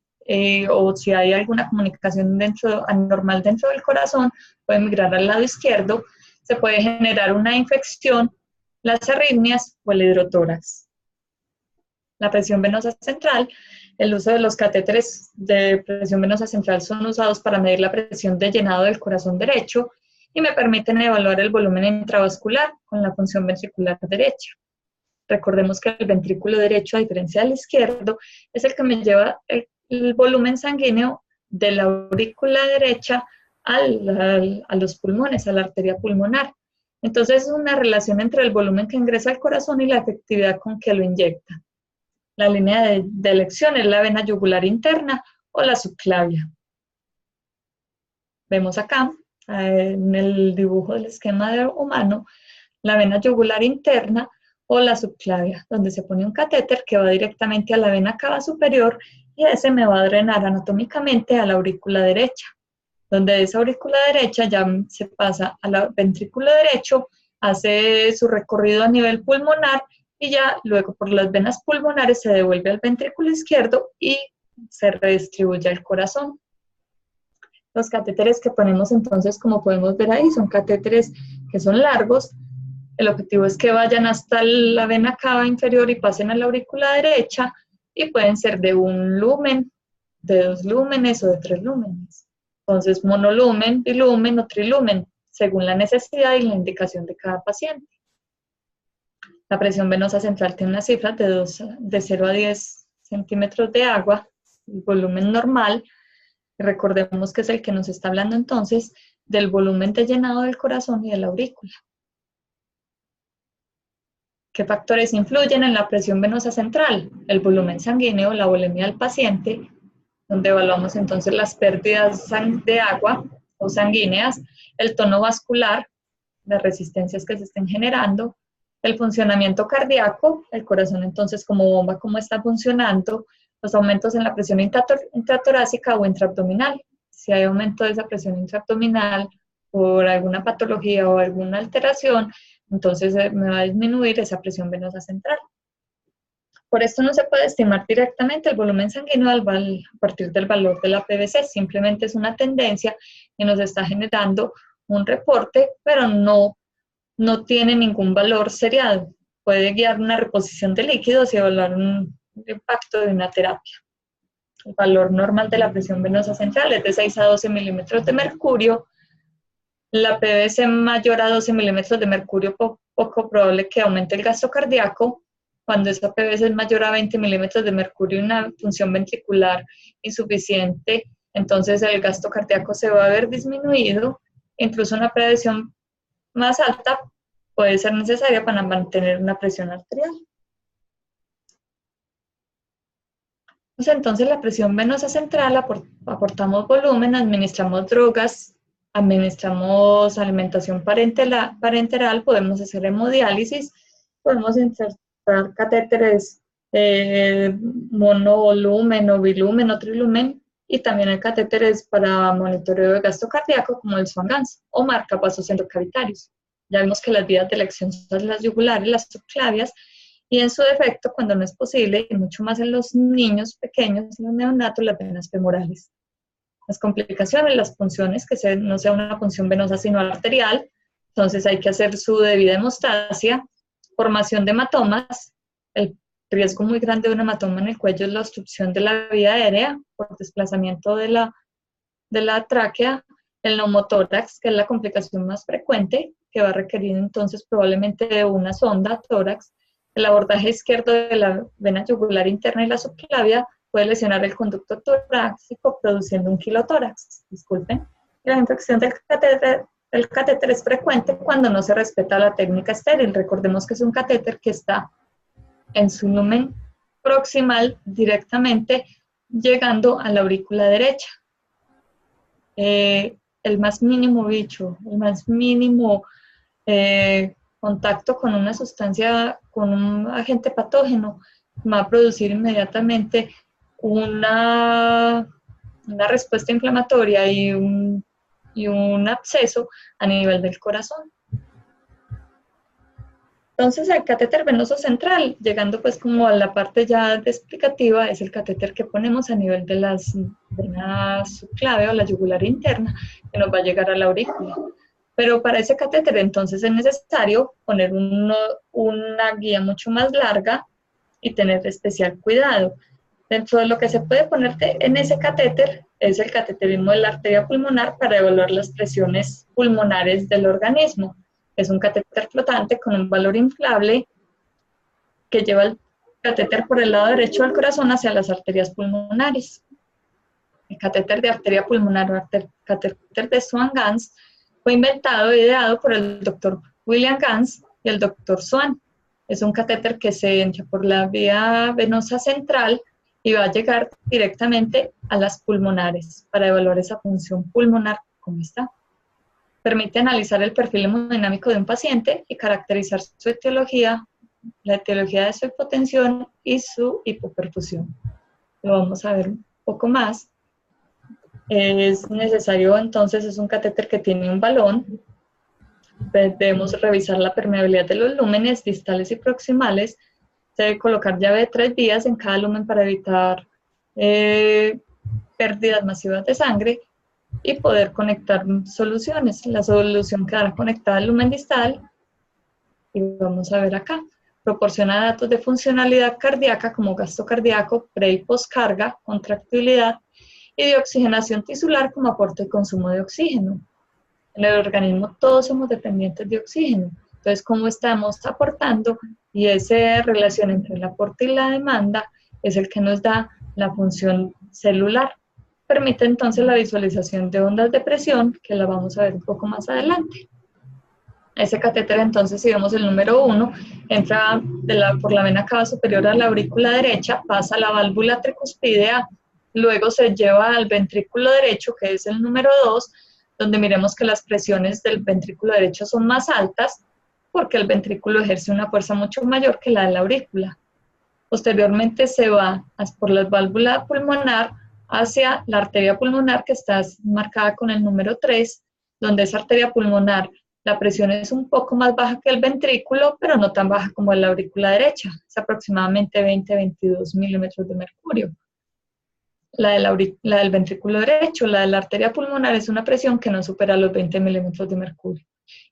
o si hay alguna comunicación anormal dentro del corazón, puede migrar al lado izquierdo, se puede generar una infección, las arritmias o el hidrotórax. La presión venosa central, el uso de los catéteres de presión venosa central son usados para medir la presión de llenado del corazón derecho y me permiten evaluar el volumen intravascular con la función ventricular derecha. Recordemos que el ventrículo derecho, a diferencia del izquierdo, es el que me lleva el volumen sanguíneo de la aurícula derecha a los pulmones, a la arteria pulmonar. Entonces es una relación entre el volumen que ingresa al corazón y la efectividad con que lo inyecta. La línea de elección es la vena yugular interna o la subclavia. Vemos acá, en el dibujo del esquema humano, la vena yugular interna o la subclavia, donde se pone un catéter que va directamente a la vena cava superior y ese me va a drenar anatómicamente a la aurícula derecha, donde de esa aurícula derecha ya se pasa a la ventrículo derecho, hace su recorrido a nivel pulmonar y ya luego por las venas pulmonares se devuelve al ventrículo izquierdo y se redistribuye al corazón. Los catéteres que ponemos entonces, como podemos ver ahí, son catéteres que son largos. El objetivo es que vayan hasta la vena cava inferior y pasen a la aurícula derecha y pueden ser de 1 lumen, de 2 lúmenes o de 3 lúmenes. Entonces, monolumen, bilumen o trilumen, según la necesidad y la indicación de cada paciente. La presión venosa central tiene unas cifras de 0 a 10 centímetros de agua, el volumen normal. Recordemos que es el que nos está hablando entonces del volumen de llenado del corazón y de la aurícula. ¿Qué factores influyen en la presión venosa central? El volumen sanguíneo, la volemia del paciente, donde evaluamos entonces las pérdidas de agua o sanguíneas, el tono vascular, las resistencias que se estén generando, el funcionamiento cardíaco, el corazón entonces como bomba, cómo está funcionando, los aumentos en la presión intratorácica o intraabdominal. Si hay aumento de esa presión intraabdominal por alguna patología o alguna alteración, entonces me va a disminuir esa presión venosa central. Por esto no se puede estimar directamente el volumen sanguíneo a partir del valor de la PVC, simplemente es una tendencia que nos está generando un reporte, pero no tiene ningún valor seriado. Puede guiar una reposición de líquidos y evaluar un impacto de una terapia. El valor normal de la presión venosa central es de 6 a 12 milímetros de mercurio. La PVC mayor a 12 milímetros de mercurio, poco probable que aumente el gasto cardíaco. Cuando esa PVC es mayor a 20 milímetros de mercurio y una función ventricular insuficiente, entonces el gasto cardíaco se va a ver disminuido. Incluso una presión más alta puede ser necesaria para mantener una presión arterial. Entonces la presión venosa central, aportamos volumen, administramos drogas, administramos alimentación parenteral, podemos hacer hemodiálisis, podemos insertar catéteres monovolumen o bilumen o trilumen, y también hay catéteres para monitoreo de gasto cardíaco como el Swan-Ganz o marcapasos endocavitarios. Ya vemos que las vías de elección son las yugulares, las subclavias, y en su defecto, cuando no es posible, y mucho más en los niños pequeños, en los neonatos, las venas femorales. Las complicaciones, las punciones, que no sea una punción venosa sino arterial, entonces hay que hacer su debida hemostasia, formación de hematomas. El riesgo muy grande de un hematoma en el cuello es la obstrucción de la vía aérea por desplazamiento de la tráquea, el neumotórax, que es la complicación más frecuente, que va a requerir entonces probablemente de una sonda tórax. El abordaje izquierdo de la vena yugular interna y la subclavia puede lesionar el conducto torácico produciendo un quilotórax. Disculpen. La infección del catéter es frecuente cuando no se respeta la técnica estéril. Recordemos que es un catéter que está en su lumen proximal directamente llegando a la aurícula derecha. El más mínimo bicho, el más mínimo contacto con una sustancia, con un agente patógeno, va a producir inmediatamente una respuesta inflamatoria y un absceso a nivel del corazón. Entonces el catéter venoso central, llegando pues como a la parte ya explicativa, es el catéter que ponemos a nivel de las venas subclavia o la yugular interna, que nos va a llegar a la aurícula. Pero para ese catéter entonces es necesario poner una guía mucho más larga y tener especial cuidado. Dentro de lo que se puede poner en ese catéter es el cateterismo de la arteria pulmonar para evaluar las presiones pulmonares del organismo. Es un catéter flotante con un valor inflable que lleva el catéter por el lado derecho del corazón hacia las arterias pulmonares. El catéter de arteria pulmonar o catéter de Swan-Ganz fue inventado e ideado por el doctor William Ganz y el doctor Swan. Es un catéter que se entra por la vía venosa central y va a llegar directamente a las pulmonares para evaluar esa función pulmonar, cómo está. Permite analizar el perfil hemodinámico de un paciente y caracterizar su etiología, la etiología de su hipotensión y su hipoperfusión. Lo vamos a ver un poco más. Es necesario entonces, es un catéter que tiene un balón. Debemos revisar la permeabilidad de los lúmenes distales y proximales. Se debe colocar llave de 3 vías en cada lumen para evitar pérdidas masivas de sangre y poder conectar soluciones. La solución quedará conectada al lumen distal y vamos a ver acá. Proporciona datos de funcionalidad cardíaca como gasto cardíaco, pre y postcarga, contractilidad y de oxigenación tisular como aporte y consumo de oxígeno. En el organismo todos somos dependientes de oxígeno. Entonces, ¿cómo estamos aportando? Y esa relación entre el aporte y la demanda es el que nos da la función celular. Permite entonces la visualización de ondas de presión, que la vamos a ver un poco más adelante. Ese catéter, entonces, si vemos el número 1, entra por la vena cava superior a la aurícula derecha, pasa a la válvula tricuspidea, luego se lleva al ventrículo derecho, que es el número 2, donde miremos que las presiones del ventrículo derecho son más altas, porque el ventrículo ejerce una fuerza mucho mayor que la de la aurícula. Posteriormente se va por la válvula pulmonar hacia la arteria pulmonar, que está marcada con el número 3, donde esa arteria pulmonar, la presión es un poco más baja que el ventrículo, pero no tan baja como en la aurícula derecha, es aproximadamente 20-22 milímetros de mercurio. La del ventrículo derecho, la de la arteria pulmonar, es una presión que no supera los 20 milímetros de mercurio.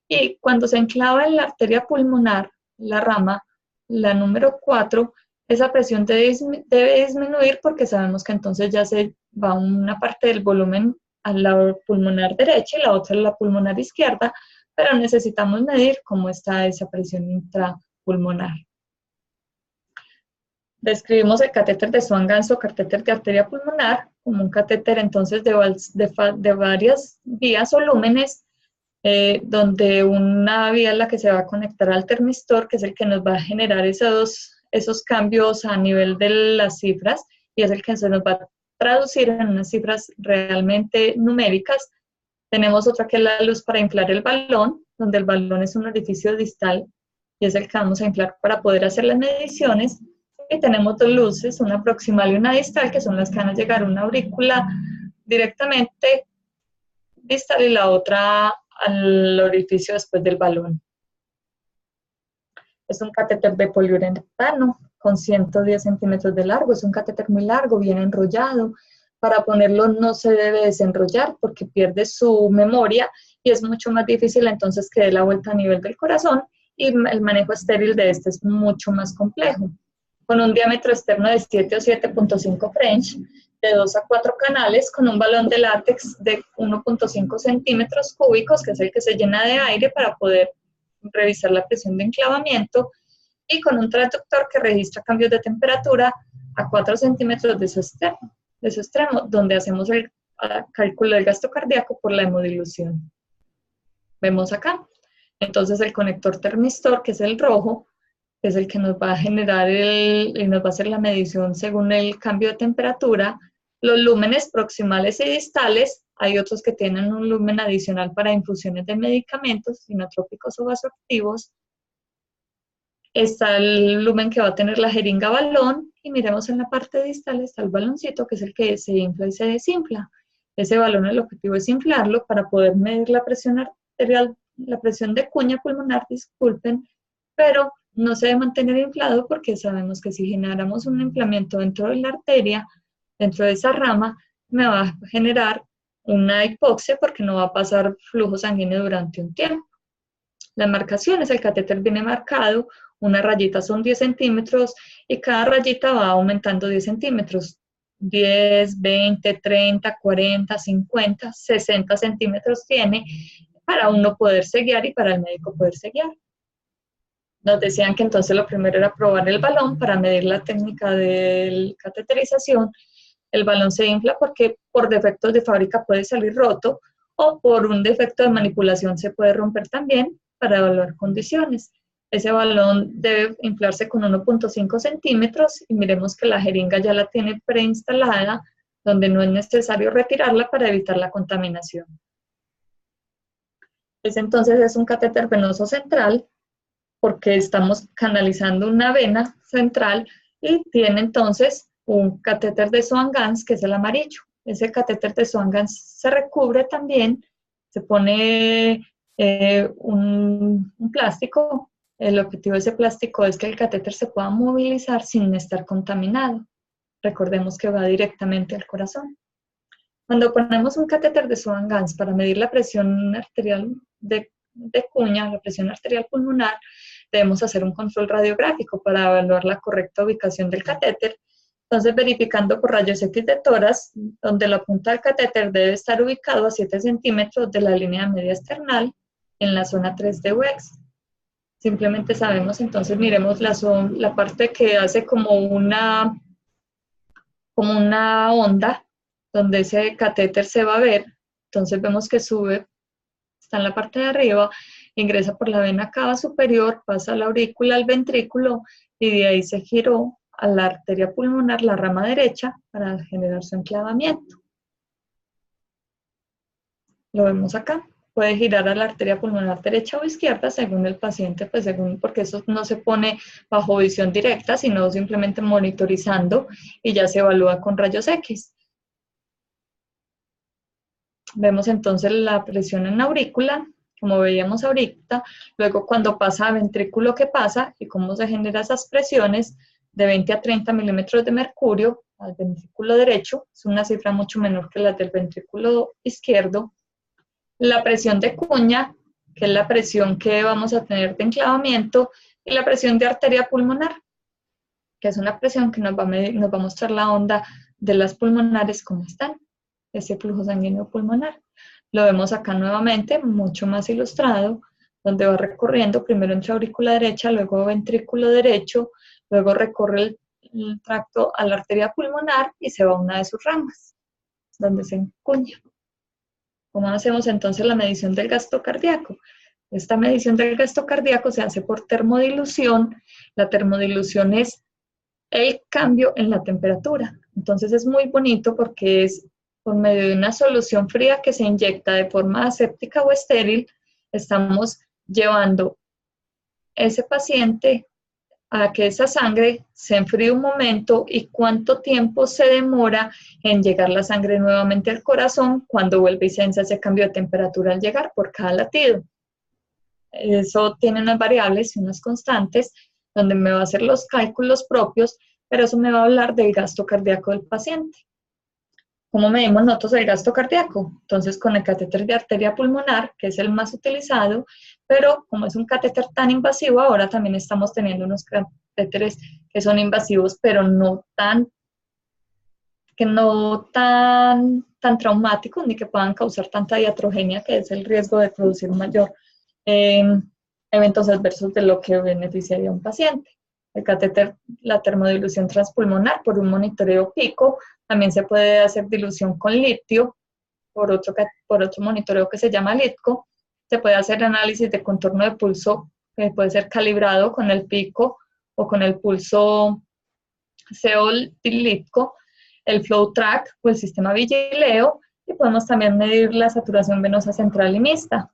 Y cuando se enclava en la arteria pulmonar, la rama, la número 4, esa presión debe disminuir porque sabemos que entonces ya se va una parte del volumen a la pulmonar derecha y la otra a la pulmonar izquierda, pero necesitamos medir cómo está esa presión intrapulmonar. Describimos el catéter de Swan-Ganz o catéter de arteria pulmonar como un catéter entonces de varias vías o lúmenes, donde una vía es la que se va a conectar al termistor, que es el que nos va a generar esos cambios a nivel de las cifras y es el que se nos va a traducir en unas cifras realmente numéricas. Tenemos otra que es la luz para inflar el balón, donde el balón es un orificio distal y es el que vamos a inflar para poder hacer las mediciones. Y tenemos dos luces, una proximal y una distal, que son las que van a llegar a una aurícula directamente distal y la otra al orificio después del balón. Es un catéter de poliuretano con 110 centímetros de largo, es un catéter muy largo, bien enrollado. Para ponerlo no se debe desenrollar porque pierde su memoria y es mucho más difícil entonces que dé la vuelta a nivel del corazón y el manejo estéril de este es mucho más complejo. Con un diámetro externo de 7 o 7.5 French, de 2 a 4 canales, con un balón de látex de 1.5 centímetros cúbicos, que es el que se llena de aire para poder revisar la presión de enclavamiento, y con un transductor que registra cambios de temperatura a 4 centímetros de su extremo, donde hacemos el cálculo del gasto cardíaco por la hemodilución. Vemos acá. Entonces el conector termistor, que es el rojo, es el que nos va a generar y nos va a hacer la medición según el cambio de temperatura. Los lúmenes proximales y distales, hay otros que tienen un lumen adicional para infusiones de medicamentos, inotrópicos o vasoactivos. Está el lumen que va a tener la jeringa balón y miremos en la parte distal está el baloncito que es el que se infla y se desinfla. Ese balón, el objetivo es inflarlo para poder medir la presión arterial, la presión de cuña pulmonar, disculpen, pero no se debe mantener inflado porque sabemos que si generamos un inflamiento dentro de la arteria, dentro de esa rama, me va a generar una hipoxia porque no va a pasar flujo sanguíneo durante un tiempo. Las marcaciones, el catéter viene marcado, una rayita son 10 centímetros y cada rayita va aumentando 10 centímetros. 10, 20, 30, 40, 50, 60 centímetros tiene para uno poderse guiar y para el médico poderse guiar. Nos decían que entonces lo primero era probar el balón para medir la técnica de cateterización. El balón se infla porque por defectos de fábrica puede salir roto o por un defecto de manipulación se puede romper también. para evaluar condiciones. Ese balón debe inflarse con 1.5 centímetros y miremos que la jeringa ya la tiene preinstalada, donde no es necesario retirarla para evitar la contaminación. Entonces es un catéter venoso central porque estamos canalizando una vena central y tiene entonces un catéter de Swan-Ganz que es el amarillo. Ese catéter de Swan-Ganz se recubre también, se pone un plástico. El objetivo de ese plástico es que el catéter se pueda movilizar sin estar contaminado. Recordemos que va directamente al corazón. Cuando ponemos un catéter de Swan-Ganz para medir la presión arterial de cuña, la presión arterial pulmonar, debemos hacer un control radiográfico para evaluar la correcta ubicación del catéter. Entonces, verificando por rayos X de tórax, donde la punta del catéter debe estar ubicado a 7 centímetros de la línea media external en la zona 3 de Wex. Simplemente sabemos, entonces miremos la parte que hace como una onda, donde ese catéter se va a ver. Entonces vemos que sube, está en la parte de arriba, ingresa por la vena cava superior, pasa a la aurícula, al ventrículo, y de ahí se giró a la arteria pulmonar, la rama derecha, para generar su enclavamiento. Lo vemos acá. Puede girar a la arteria pulmonar derecha o izquierda según el paciente, pues porque eso no se pone bajo visión directa, sino simplemente monitorizando y ya se evalúa con rayos X. Vemos entonces la presión en la aurícula, como veíamos ahorita, luego cuando pasa a ventrículo, ¿qué pasa? Y cómo se generan esas presiones de 20 a 30 milímetros de mercurio al ventrículo derecho, es una cifra mucho menor que la del ventrículo izquierdo. La presión de cuña, que es la presión que vamos a tener de enclavamiento, y la presión de arteria pulmonar, que es una presión que nos va a mostrar la onda de las pulmonares, cómo están, ese flujo sanguíneo pulmonar. Lo vemos acá nuevamente, mucho más ilustrado, donde va recorriendo primero entre aurícula derecha, luego ventrículo derecho, luego recorre el tracto a la arteria pulmonar y se va a una de sus ramas, donde se encuña. ¿Cómo hacemos entonces la medición del gasto cardíaco? Esta medición del gasto cardíaco se hace por termodilución. La termodilución es el cambio en la temperatura. Entonces es muy bonito porque es por medio de una solución fría que se inyecta de forma aséptica o estéril, estamos llevando ese paciente a que esa sangre se enfríe un momento y cuánto tiempo se demora en llegar la sangre nuevamente al corazón cuando vuelve y se hace ese cambio de temperatura al llegar por cada latido. Eso tiene unas variables y unas constantes donde me va a hacer los cálculos propios, pero eso me va a hablar del gasto cardíaco del paciente. ¿Cómo medimos nosotros el gasto cardíaco? Entonces, con el catéter de arteria pulmonar, que es el más utilizado, pero como es un catéter tan invasivo, ahora también estamos teniendo unos catéteres que son invasivos, pero no tan traumáticos, ni que puedan causar tanta iatrogenia, que es el riesgo de producir un mayor eventos adversos de lo que beneficiaría a un paciente. El catéter, la termodilución transpulmonar por un monitoreo pico, también se puede hacer dilución con litio por otro monitoreo que se llama LITCO. Se puede hacer análisis de contorno de pulso que puede ser calibrado con el pico o con el pulso CO-LITCO, el flow track o el sistema Vigileo, y podemos también medir la saturación venosa central y mixta.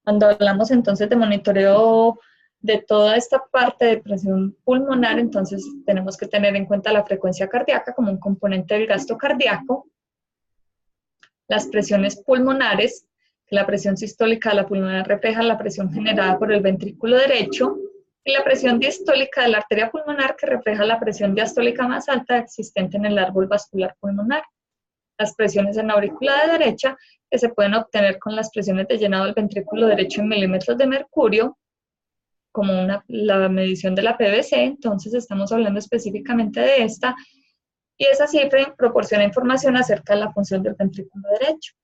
Cuando hablamos entonces de monitoreo de toda esta parte de presión pulmonar, entonces tenemos que tener en cuenta la frecuencia cardíaca como un componente del gasto cardíaco, las presiones pulmonares, que la presión sistólica de la pulmonar refleja la presión generada por el ventrículo derecho, y la presión diastólica de la arteria pulmonar, que refleja la presión diastólica más alta existente en el árbol vascular pulmonar. Las presiones en la aurícula de derecha, que se pueden obtener con las presiones de llenado del ventrículo derecho en milímetros de mercurio, como la medición de la PVC, entonces estamos hablando específicamente de esta, y esa cifra proporciona información acerca de la función del ventrículo derecho.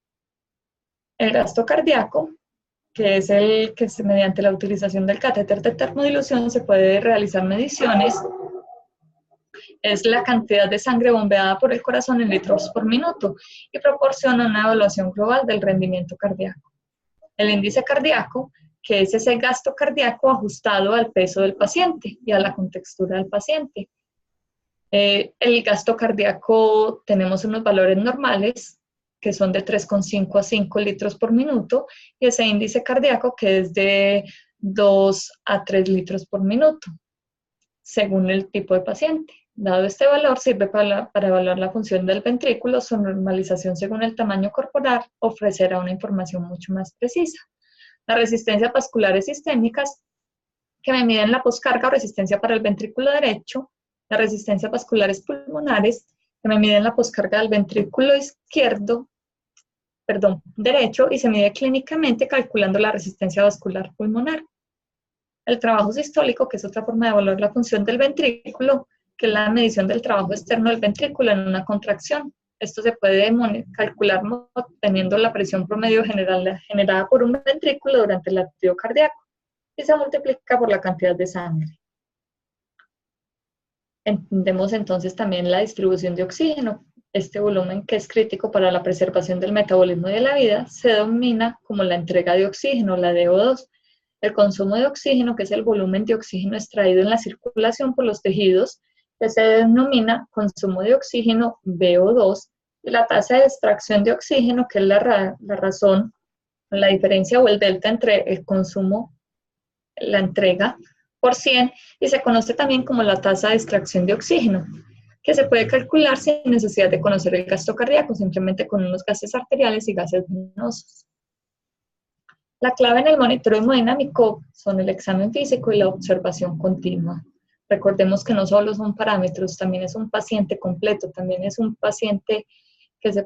El gasto cardíaco, que es el que mediante la utilización del catéter de termodilución se puede realizar mediciones, es la cantidad de sangre bombeada por el corazón en litros por minuto y proporciona una evaluación global del rendimiento cardíaco. el índice cardíaco, que es ese gasto cardíaco ajustado al peso del paciente y a la contextura del paciente. El gasto cardíaco, tenemos unos valores normales, que son de 3,5 a 5 litros por minuto, y ese índice cardíaco que es de 2 a 3 litros por minuto, según el tipo de paciente. Dado este valor, sirve para evaluar la función del ventrículo, su normalización según el tamaño corporal, ofrecerá una información mucho más precisa. Las resistencias vasculares sistémicas, que me miden la poscarga o resistencia para el ventrículo derecho, las resistencias vasculares pulmonares, que me miden la poscarga del ventrículo derecho, y se mide clínicamente calculando la resistencia vascular pulmonar. El trabajo sistólico, que es otra forma de evaluar la función del ventrículo, que es la medición del trabajo externo del ventrículo en una contracción. Esto se puede calcular obteniendo la presión promedio generada por un ventrículo durante el latido cardíaco y se multiplica por la cantidad de sangre. Entendemos entonces también la distribución de oxígeno. Este volumen, que es crítico para la preservación del metabolismo y de la vida, se denomina como la entrega de oxígeno, la DO2. El consumo de oxígeno, que es el volumen de oxígeno extraído en la circulación por los tejidos, que se denomina consumo de oxígeno, VO2, y la tasa de extracción de oxígeno, que es la razón, la diferencia o el delta entre el consumo, la entrega, por 100, y se conoce también como la tasa de extracción de oxígeno, que se puede calcular sin necesidad de conocer el gasto cardíaco, simplemente con unos gases arteriales y gases venosos. La clave en el monitoreo hemodinámico son el examen físico y la observación continua. Recordemos que no solo son parámetros, también es un paciente completo, también es un paciente que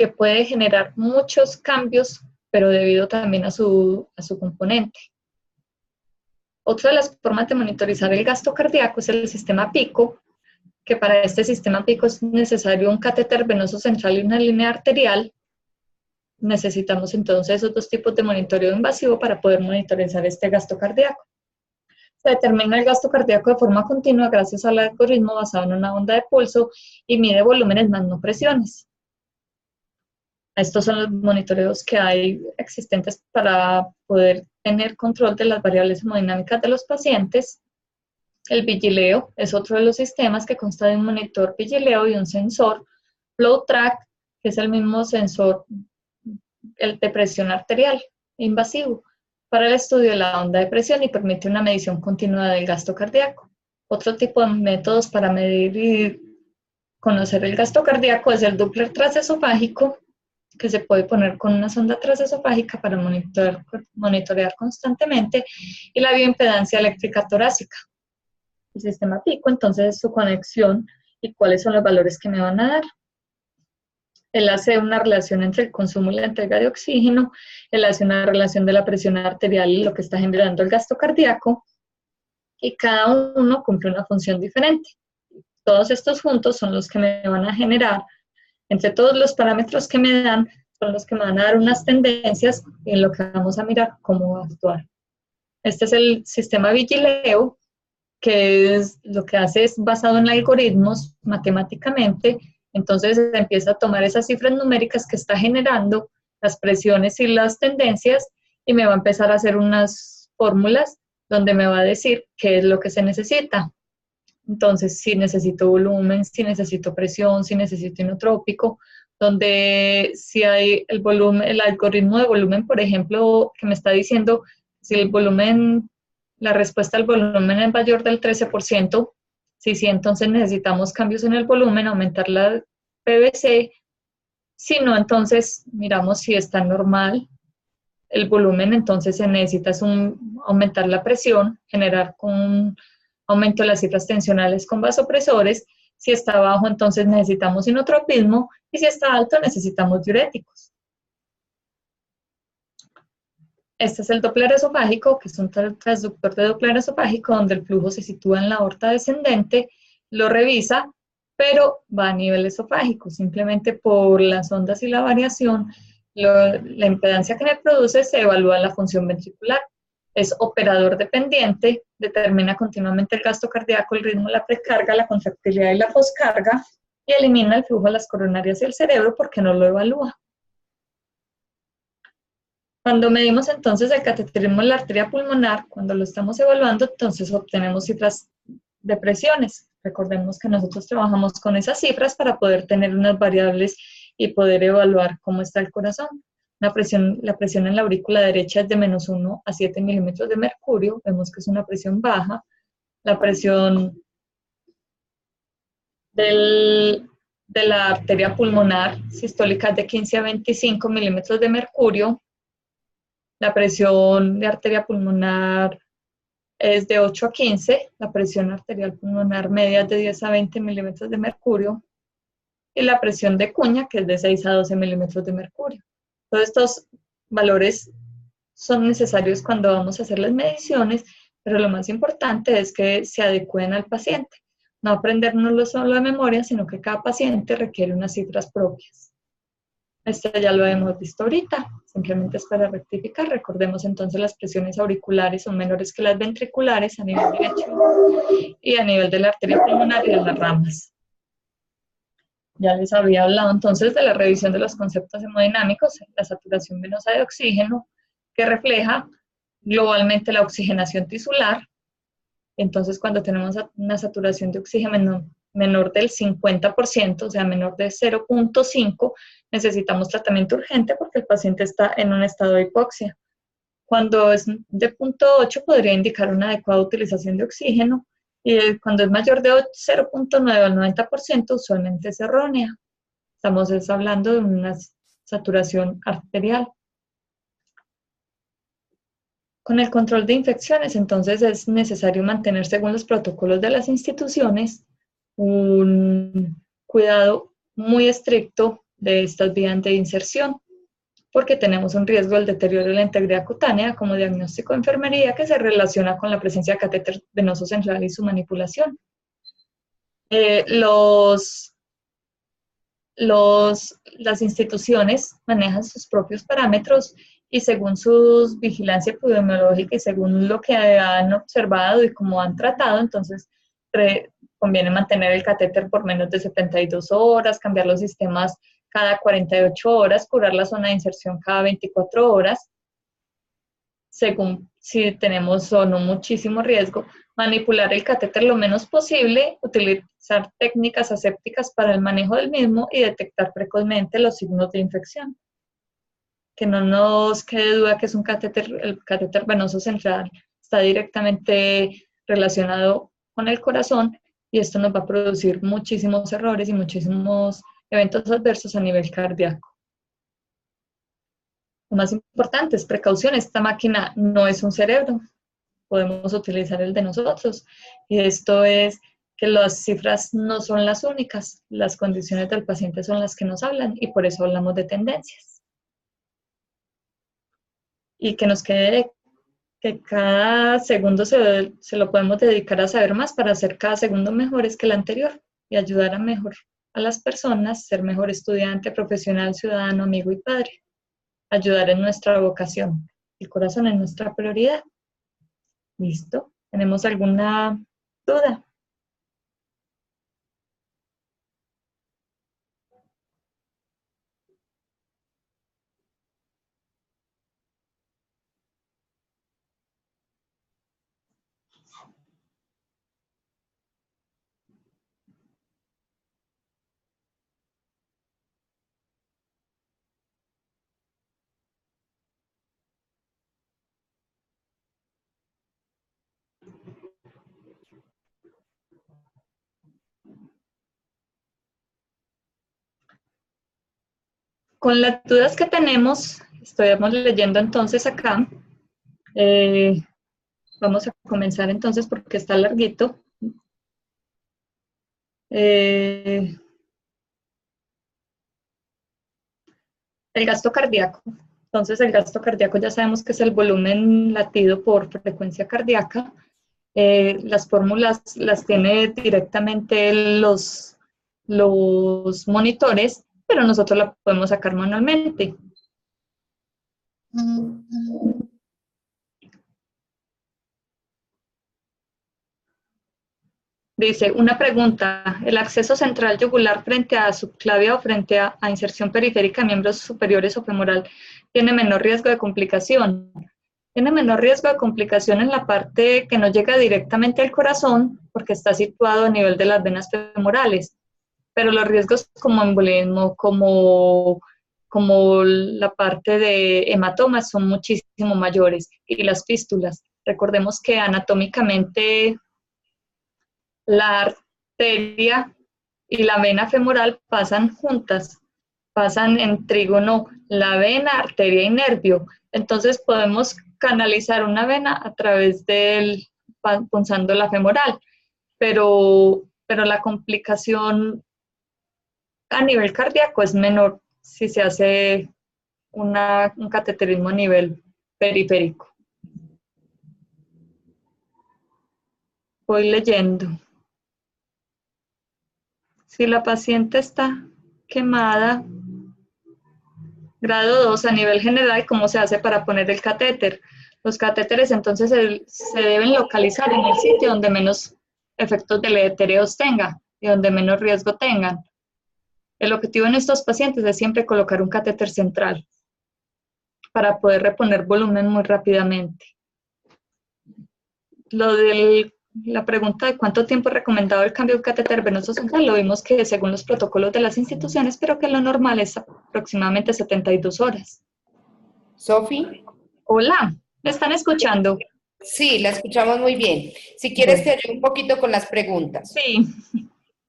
puede generar muchos cambios, pero debido también a su componente. Otra de las formas de monitorizar el gasto cardíaco es el sistema PICO, que para este sistema PICO es necesario un catéter venoso central y una línea arterial. Necesitamos entonces esos dos tipos de monitoreo invasivo para poder monitorizar este gasto cardíaco. Se determina el gasto cardíaco de forma continua gracias al algoritmo basado en una onda de pulso y mide volúmenes más no presiones. Estos son los monitoreos que hay existentes para poder tener control de las variables hemodinámicas de los pacientes. El vigileo es otro de los sistemas que consta de un monitor vigileo y un sensor FlowTrack, que es el mismo sensor el de presión arterial invasivo para el estudio de la onda de presión y permite una medición continua del gasto cardíaco. Otro tipo de métodos para medir y conocer el gasto cardíaco es el Doppler transesofágico, que se puede poner con una sonda transesofágica para monitorear constantemente, y la bioimpedancia eléctrica torácica. El sistema PICO, entonces, es su conexión y cuáles son los valores que me van a dar. Él hace una relación entre el consumo y la entrega de oxígeno, él hace una relación de la presión arterial y lo que está generando el gasto cardíaco, y cada uno cumple una función diferente. Todos estos juntos son los que me van a generar, entre todos los parámetros que me dan, son los que me van a dar unas tendencias en lo que vamos a mirar cómo actuar. Este es el sistema Vigileo, que es, lo que hace es basado en algoritmos matemáticamente. Entonces empieza a tomar esas cifras numéricas que está generando, las presiones y las tendencias, y me va a empezar a hacer unas fórmulas donde me va a decir qué es lo que se necesita. Entonces, si necesito volumen, si necesito presión, si necesito inotrópico, donde si hay el volumen, el algoritmo de volumen, por ejemplo, que me está diciendo si el volumen, la respuesta al volumen es mayor del 13%, sí, entonces necesitamos cambios en el volumen, aumentar la PVC. Si no, entonces miramos si está normal el volumen, entonces se necesita aumentar la presión, generar un aumento de las cifras tensionales con vasopresores. Si está bajo, entonces necesitamos inotropismo, y si está alto, necesitamos diuréticos. Este es el Doppler esofágico, que es un transductor de Doppler esofágico donde el flujo se sitúa en la aorta descendente, lo revisa, pero va a nivel esofágico, simplemente por las ondas y la variación, la impedancia que me produce se evalúa la función ventricular. Es operador dependiente, determina continuamente el gasto cardíaco, el ritmo, la precarga, la contractilidad y la poscarga, y elimina el flujo a las coronarias y el cerebro porque no lo evalúa. Cuando medimos entonces el cateterismo en la arteria pulmonar, cuando lo estamos evaluando, entonces obtenemos cifras de presiones. Recordemos que nosotros trabajamos con esas cifras para poder tener unas variables y poder evaluar cómo está el corazón. La presión en la aurícula derecha es de -1 a 7 milímetros de mercurio, vemos que es una presión baja. La presión de la arteria pulmonar sistólica es de 15 a 25 milímetros de mercurio. La presión de arteria pulmonar es de 8 a 15, la presión arterial pulmonar media es de 10 a 20 milímetros de mercurio, y la presión de cuña, que es de 6 a 12 milímetros de mercurio. Todos estos valores son necesarios cuando vamos a hacer las mediciones, pero lo más importante es que se adecúen al paciente. No aprendernoslo solo de memoria, sino que cada paciente requiere unas cifras propias. Esto ya lo hemos visto ahorita, simplemente es para rectificar. Recordemos entonces las presiones auriculares son menores que las ventriculares a nivel derecho y a nivel de la arteria pulmonar y de las ramas. Ya les había hablado entonces de la revisión de los conceptos hemodinámicos, la saturación venosa de oxígeno, que refleja globalmente la oxigenación tisular. Entonces, cuando tenemos una saturación de oxígeno menor del 50%, o sea, menor de 0.5, necesitamos tratamiento urgente porque el paciente está en un estado de hipoxia. Cuando es de 0.8 podría indicar una adecuada utilización de oxígeno, y cuando es mayor de 0.9 al 90% usualmente es errónea. Estamos hablando de una saturación arterial. Con el control de infecciones, entonces es necesario mantener, según los protocolos de las instituciones, un cuidado muy estricto de estas vías de inserción, porque tenemos un riesgo del deterioro de la integridad cutánea como diagnóstico de enfermería que se relaciona con la presencia de catéter venoso central y su manipulación. Las instituciones manejan sus propios parámetros y según su vigilancia epidemiológica y según lo que han observado y cómo han tratado, entonces conviene mantener el catéter por menos de 72 horas, cambiar los sistemas cada 48 horas, curar la zona de inserción cada 24 horas, según si tenemos o no muchísimo riesgo, manipular el catéter lo menos posible, utilizar técnicas asépticas para el manejo del mismo y detectar precozmente los signos de infección. Que no nos quede duda que es un catéter, el catéter venoso central está directamente relacionado con el corazón y esto nos va a producir muchísimos errores y muchísimos eventos adversos a nivel cardíaco. Lo más importante es precaución, esta máquina no es un cerebro, podemos utilizar el de nosotros. Y esto es que las cifras no son las únicas, las condiciones del paciente son las que nos hablan y por eso hablamos de tendencias. Y que nos quede que cada segundo se lo podemos dedicar a saber más para hacer cada segundo mejores que el anterior y ayudar a las personas, ser mejor estudiante, profesional, ciudadano, amigo y padre. Ayudar en nuestra vocación. El corazón es nuestra prioridad. ¿Listo? ¿Tenemos alguna duda? Con las dudas que tenemos, estamos leyendo entonces acá. Vamos a comenzar entonces porque está larguito. El gasto cardíaco. Entonces, el gasto cardíaco ya sabemos que es el volumen latido por frecuencia cardíaca. Las fórmulas las tiene directamente los monitores, pero nosotros la podemos sacar manualmente. Dice, una pregunta, ¿el acceso central yugular frente a subclavia o frente a inserción periférica de miembros superiores o femoral tiene menor riesgo de complicación? Tiene menor riesgo de complicación en la parte que no llega directamente al corazón porque está situado a nivel de las venas femorales, pero los riesgos como embolismo, como la parte de hematomas son muchísimo mayores, y las fístulas. Recordemos que anatómicamente la arteria y la vena femoral pasan juntas, pasan en trígono la vena, arteria y nervio. Entonces podemos canalizar una vena a través del, punzando la femoral, pero la complicación a nivel cardíaco es menor si se hace un cateterismo a nivel periférico. Voy leyendo. Si la paciente está quemada, grado 2 a nivel general, ¿cómo se hace para poner el catéter? Los catéteres entonces se deben localizar en el sitio donde menos efectos deletéreos tenga y donde menos riesgo tengan. El objetivo en estos pacientes es siempre colocar un catéter central para poder reponer volumen muy rápidamente. Lo de la pregunta de cuánto tiempo es recomendado el cambio de catéter venoso central, lo vimos que según los protocolos de las instituciones, pero que lo normal es aproximadamente 72 horas. Sofi. Hola, ¿me están escuchando? Sí, la escuchamos muy bien. Si quieres, te ayudo un poquito con las preguntas. Sí.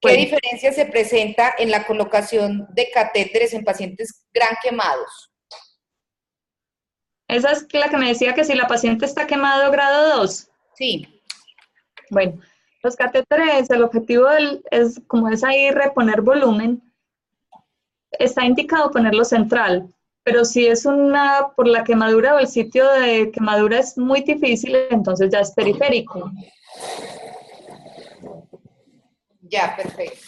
¿Qué diferencia se presenta en la colocación de catéteres en pacientes gran quemados? Esa es la que me decía que si la paciente está quemado grado 2. Sí. Bueno, los catéteres, el objetivo es, como es ahí reponer volumen, está indicado ponerlo central, pero si es por la quemadura o el sitio de quemadura es muy difícil, entonces ya es periférico. Ya, perfecto.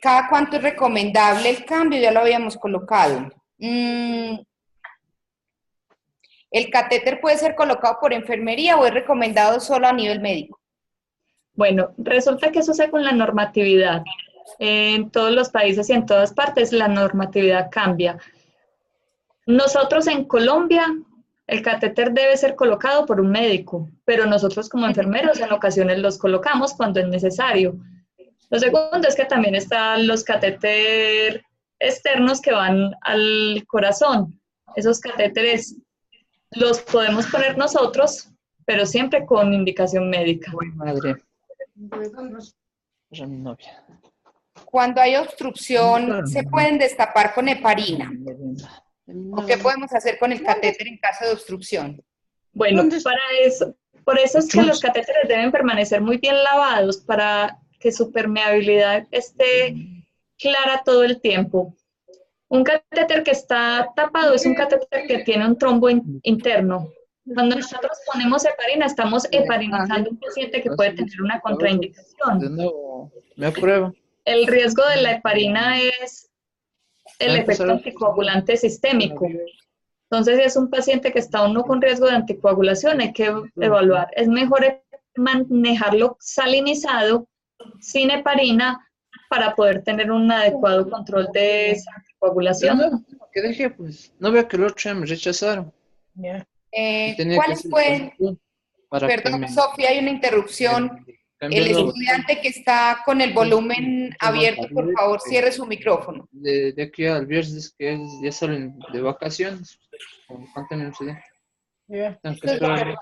¿Cada cuánto es recomendable el cambio? Ya lo habíamos colocado. ¿El catéter puede ser colocado por enfermería o es recomendado solo a nivel médico? Bueno, resulta que eso según la normatividad. En todos los países y en todas partes la normatividad cambia. Nosotros en Colombia, el catéter debe ser colocado por un médico, pero nosotros como enfermeros en ocasiones los colocamos cuando es necesario. Lo segundo es que también están los catéter externos que van al corazón. Esos catéteres los podemos poner nosotros, pero siempre con indicación médica. Uy, madre. Era mi novia. Cuando hay obstrucción, ¿se pueden destapar con heparina? ¿O qué podemos hacer con el catéter en caso de obstrucción? Bueno, por eso es que los catéteres deben permanecer muy bien lavados para que su permeabilidad esté clara todo el tiempo. Un catéter que está tapado es un catéter que tiene un trombo interno. Cuando nosotros ponemos heparina, estamos heparinizando a un paciente que puede tener una contraindicación. De nuevo, me apruebo. El riesgo de la heparina es el efecto anticoagulante sistémico. Entonces, si es un paciente que está uno con riesgo de anticoagulación, hay que evaluar. Es mejor manejarlo salinizado, sin heparina, para poder tener un adecuado control de esa anticoagulación. No, ¿qué dejé? Pues no veo que el otro día me rechazaron. ¿Cuáles pueden? Perdón, Sofía, hay una interrupción. El estudiante que está con el volumen abierto, por favor, cierre su micrófono. De aquí al viernes, que ya salen de vacaciones. ¿Cuánto me sucede? Tengo que esperar.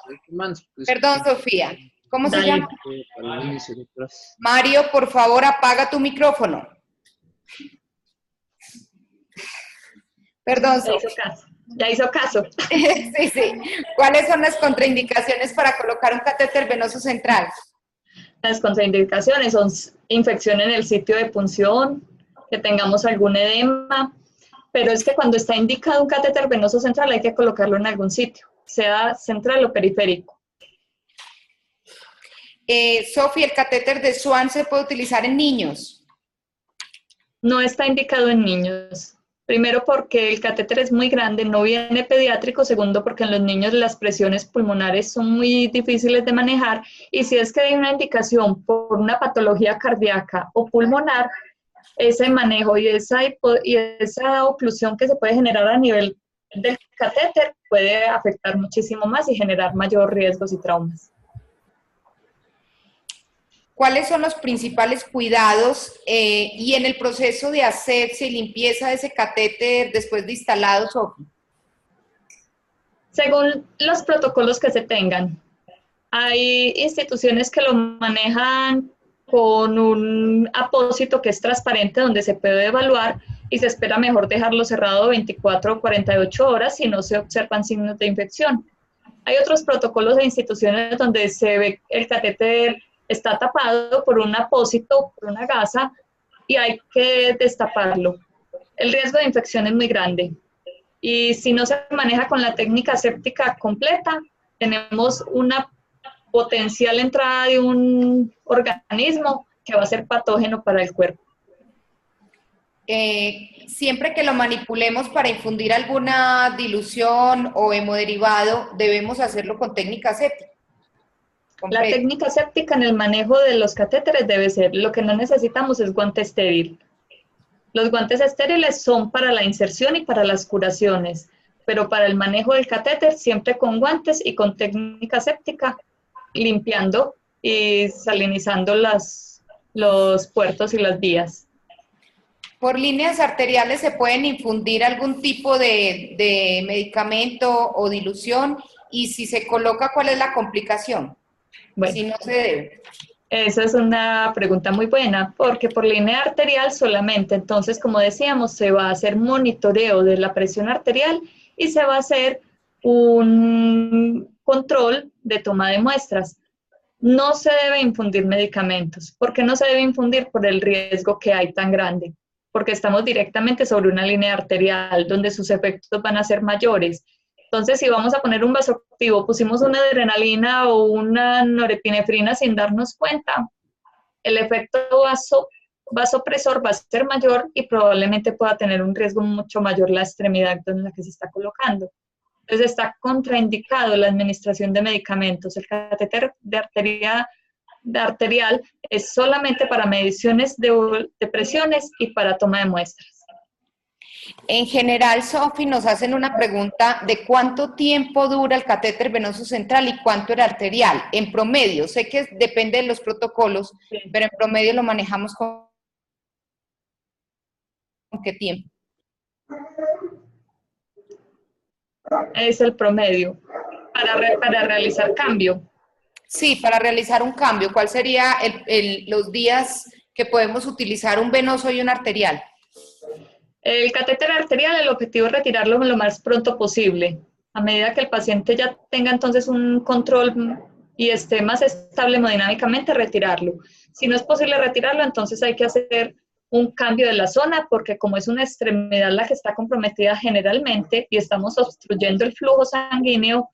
Perdón, Sofía. ¿Cómo se llama? Para el inicio de clase. Mario, por favor, apaga tu micrófono. Perdón, Sofía. Ya hizo caso. Sí, sí. ¿Cuáles son las contraindicaciones para colocar un catéter venoso central? Las contraindicaciones son infección en el sitio de punción, que tengamos algún edema, pero es que cuando está indicado un catéter venoso central hay que colocarlo en algún sitio, sea central o periférico. Sofía, ¿el catéter de Swan se puede utilizar en niños? No está indicado en niños. Primero porque el catéter es muy grande, no viene pediátrico. Segundo porque en los niños las presiones pulmonares son muy difíciles de manejar, y si es que hay una indicación por una patología cardíaca o pulmonar, ese manejo y esa oclusión que se puede generar a nivel del catéter puede afectar muchísimo más y generar mayor riesgos y traumas. ¿Cuáles son los principales cuidados y en el proceso de asepsia y limpieza de ese catéter después de instalado, Sofi? Según los protocolos que se tengan. Hay instituciones que lo manejan con un apósito que es transparente donde se puede evaluar y se espera mejor dejarlo cerrado 24 o 48 horas si no se observan signos de infección. Hay otros protocolos e instituciones donde se ve el catéter está tapado por un apósito, por una gasa, y hay que destaparlo. El riesgo de infección es muy grande. Y si no se maneja con la técnica aséptica completa, tenemos una potencial entrada de un organismo que va a ser patógeno para el cuerpo. Siempre que lo manipulemos para infundir alguna dilución o hemodiderivado, debemos hacerlo con técnica aséptica. La técnica aséptica en el manejo de los catéteres debe ser, lo que no necesitamos es guante estéril. Los guantes estériles son para la inserción y para las curaciones, pero para el manejo del catéter siempre con guantes y con técnica aséptica, limpiando y salinizando los puertos y las vías. ¿Por líneas arteriales se pueden infundir algún tipo de medicamento o dilución? Y si se coloca, ¿cuál es la complicación? Bueno, si no se debe. Esa es una pregunta muy buena, porque por línea arterial solamente, entonces, como decíamos, se va a hacer monitoreo de la presión arterial y se va a hacer un control de toma de muestras. No se debe infundir medicamentos. ¿Por qué no se debe infundir? Por el riesgo que hay tan grande, porque estamos directamente sobre una línea arterial donde sus efectos van a ser mayores. Entonces, si vamos a poner un vasoactivo, pusimos una adrenalina o una norepinefrina sin darnos cuenta, el efecto vasopresor va a ser mayor y probablemente pueda tener un riesgo mucho mayor la extremidad en la que se está colocando. Entonces, está contraindicado la administración de medicamentos. El catéter de arterial es solamente para mediciones de presiones y para toma de muestras. En general, Sofi, nos hacen una pregunta de cuánto tiempo dura el catéter venoso central y cuánto el arterial. En promedio, sé que depende de los protocolos, sí, pero en promedio lo manejamos con qué tiempo. Es el promedio para realizar cambio. Sí, para realizar un cambio, ¿cuál sería los días que podemos utilizar un venoso y un arterial? El catéter arterial, el objetivo es retirarlo lo más pronto posible. A medida que el paciente ya tenga entonces un control y esté más estable hemodinámicamente, retirarlo. Si no es posible retirarlo, entonces hay que hacer un cambio de la zona, porque como es una extremidad la que está comprometida generalmente y estamos obstruyendo el flujo sanguíneo,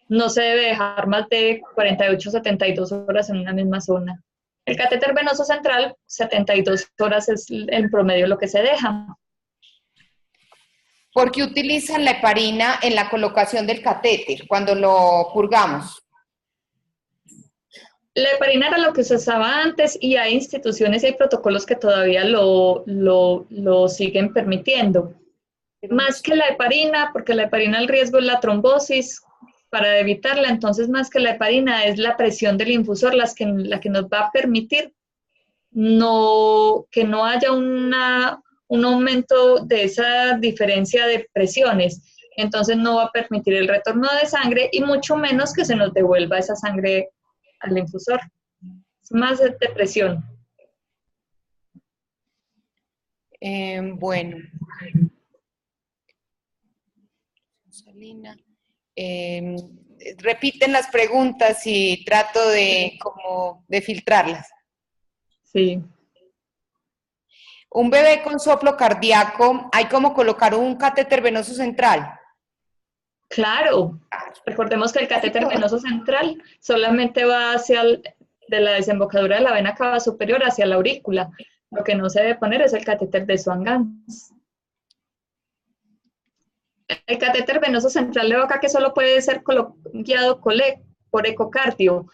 no se debe dejar más de 48 o 72 horas en una misma zona. El catéter venoso central, 72 horas es en promedio lo que se deja. ¿Por qué utilizan la heparina en la colocación del catéter cuando lo purgamos? La heparina era lo que se usaba antes y hay instituciones y hay protocolos que todavía lo siguen permitiendo. Más que la heparina, porque la heparina el riesgo es la trombosis, para evitarla, entonces más que la heparina es la presión del infusor la que nos va a permitir que no haya un aumento de esa diferencia de presiones. Entonces no va a permitir el retorno de sangre y mucho menos que se nos devuelva esa sangre al infusor. Es más de presión. Bueno. Salina. Repiten las preguntas y trato de filtrarlas. Sí. Un bebé con soplo cardíaco, ¿hay como colocar un catéter venoso central? Claro. Recordemos que el catéter venoso central solamente va de la desembocadura de la vena cava superior hacia la aurícula. Lo que no se debe poner es el catéter de Swan-Ganz. El catéter venoso central de boca que solo puede ser guiado por ecocardio.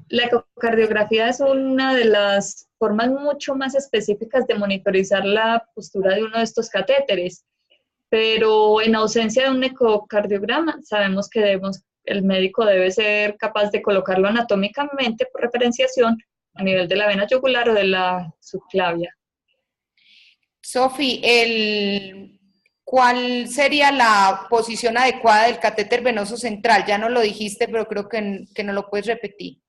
La ecocardiografía es una de las formas mucho más específicas de monitorizar la postura de uno de estos catéteres, pero en ausencia de un ecocardiograma sabemos que el médico debe ser capaz de colocarlo anatómicamente por referenciación a nivel de la vena yugular o de la subclavia. Sofi, ¿cuál sería la posición adecuada del catéter venoso central? Ya no lo dijiste, pero creo que no lo puedes repetir.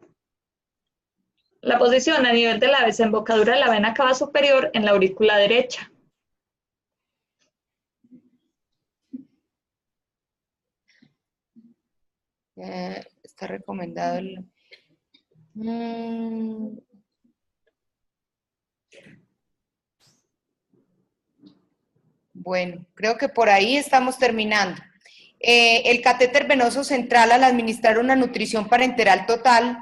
La posición a nivel de la desembocadura de la vena cava superior en la aurícula derecha. Está recomendado Bueno, creo que por ahí estamos terminando. El catéter venoso central, al administrar una nutrición parenteral total,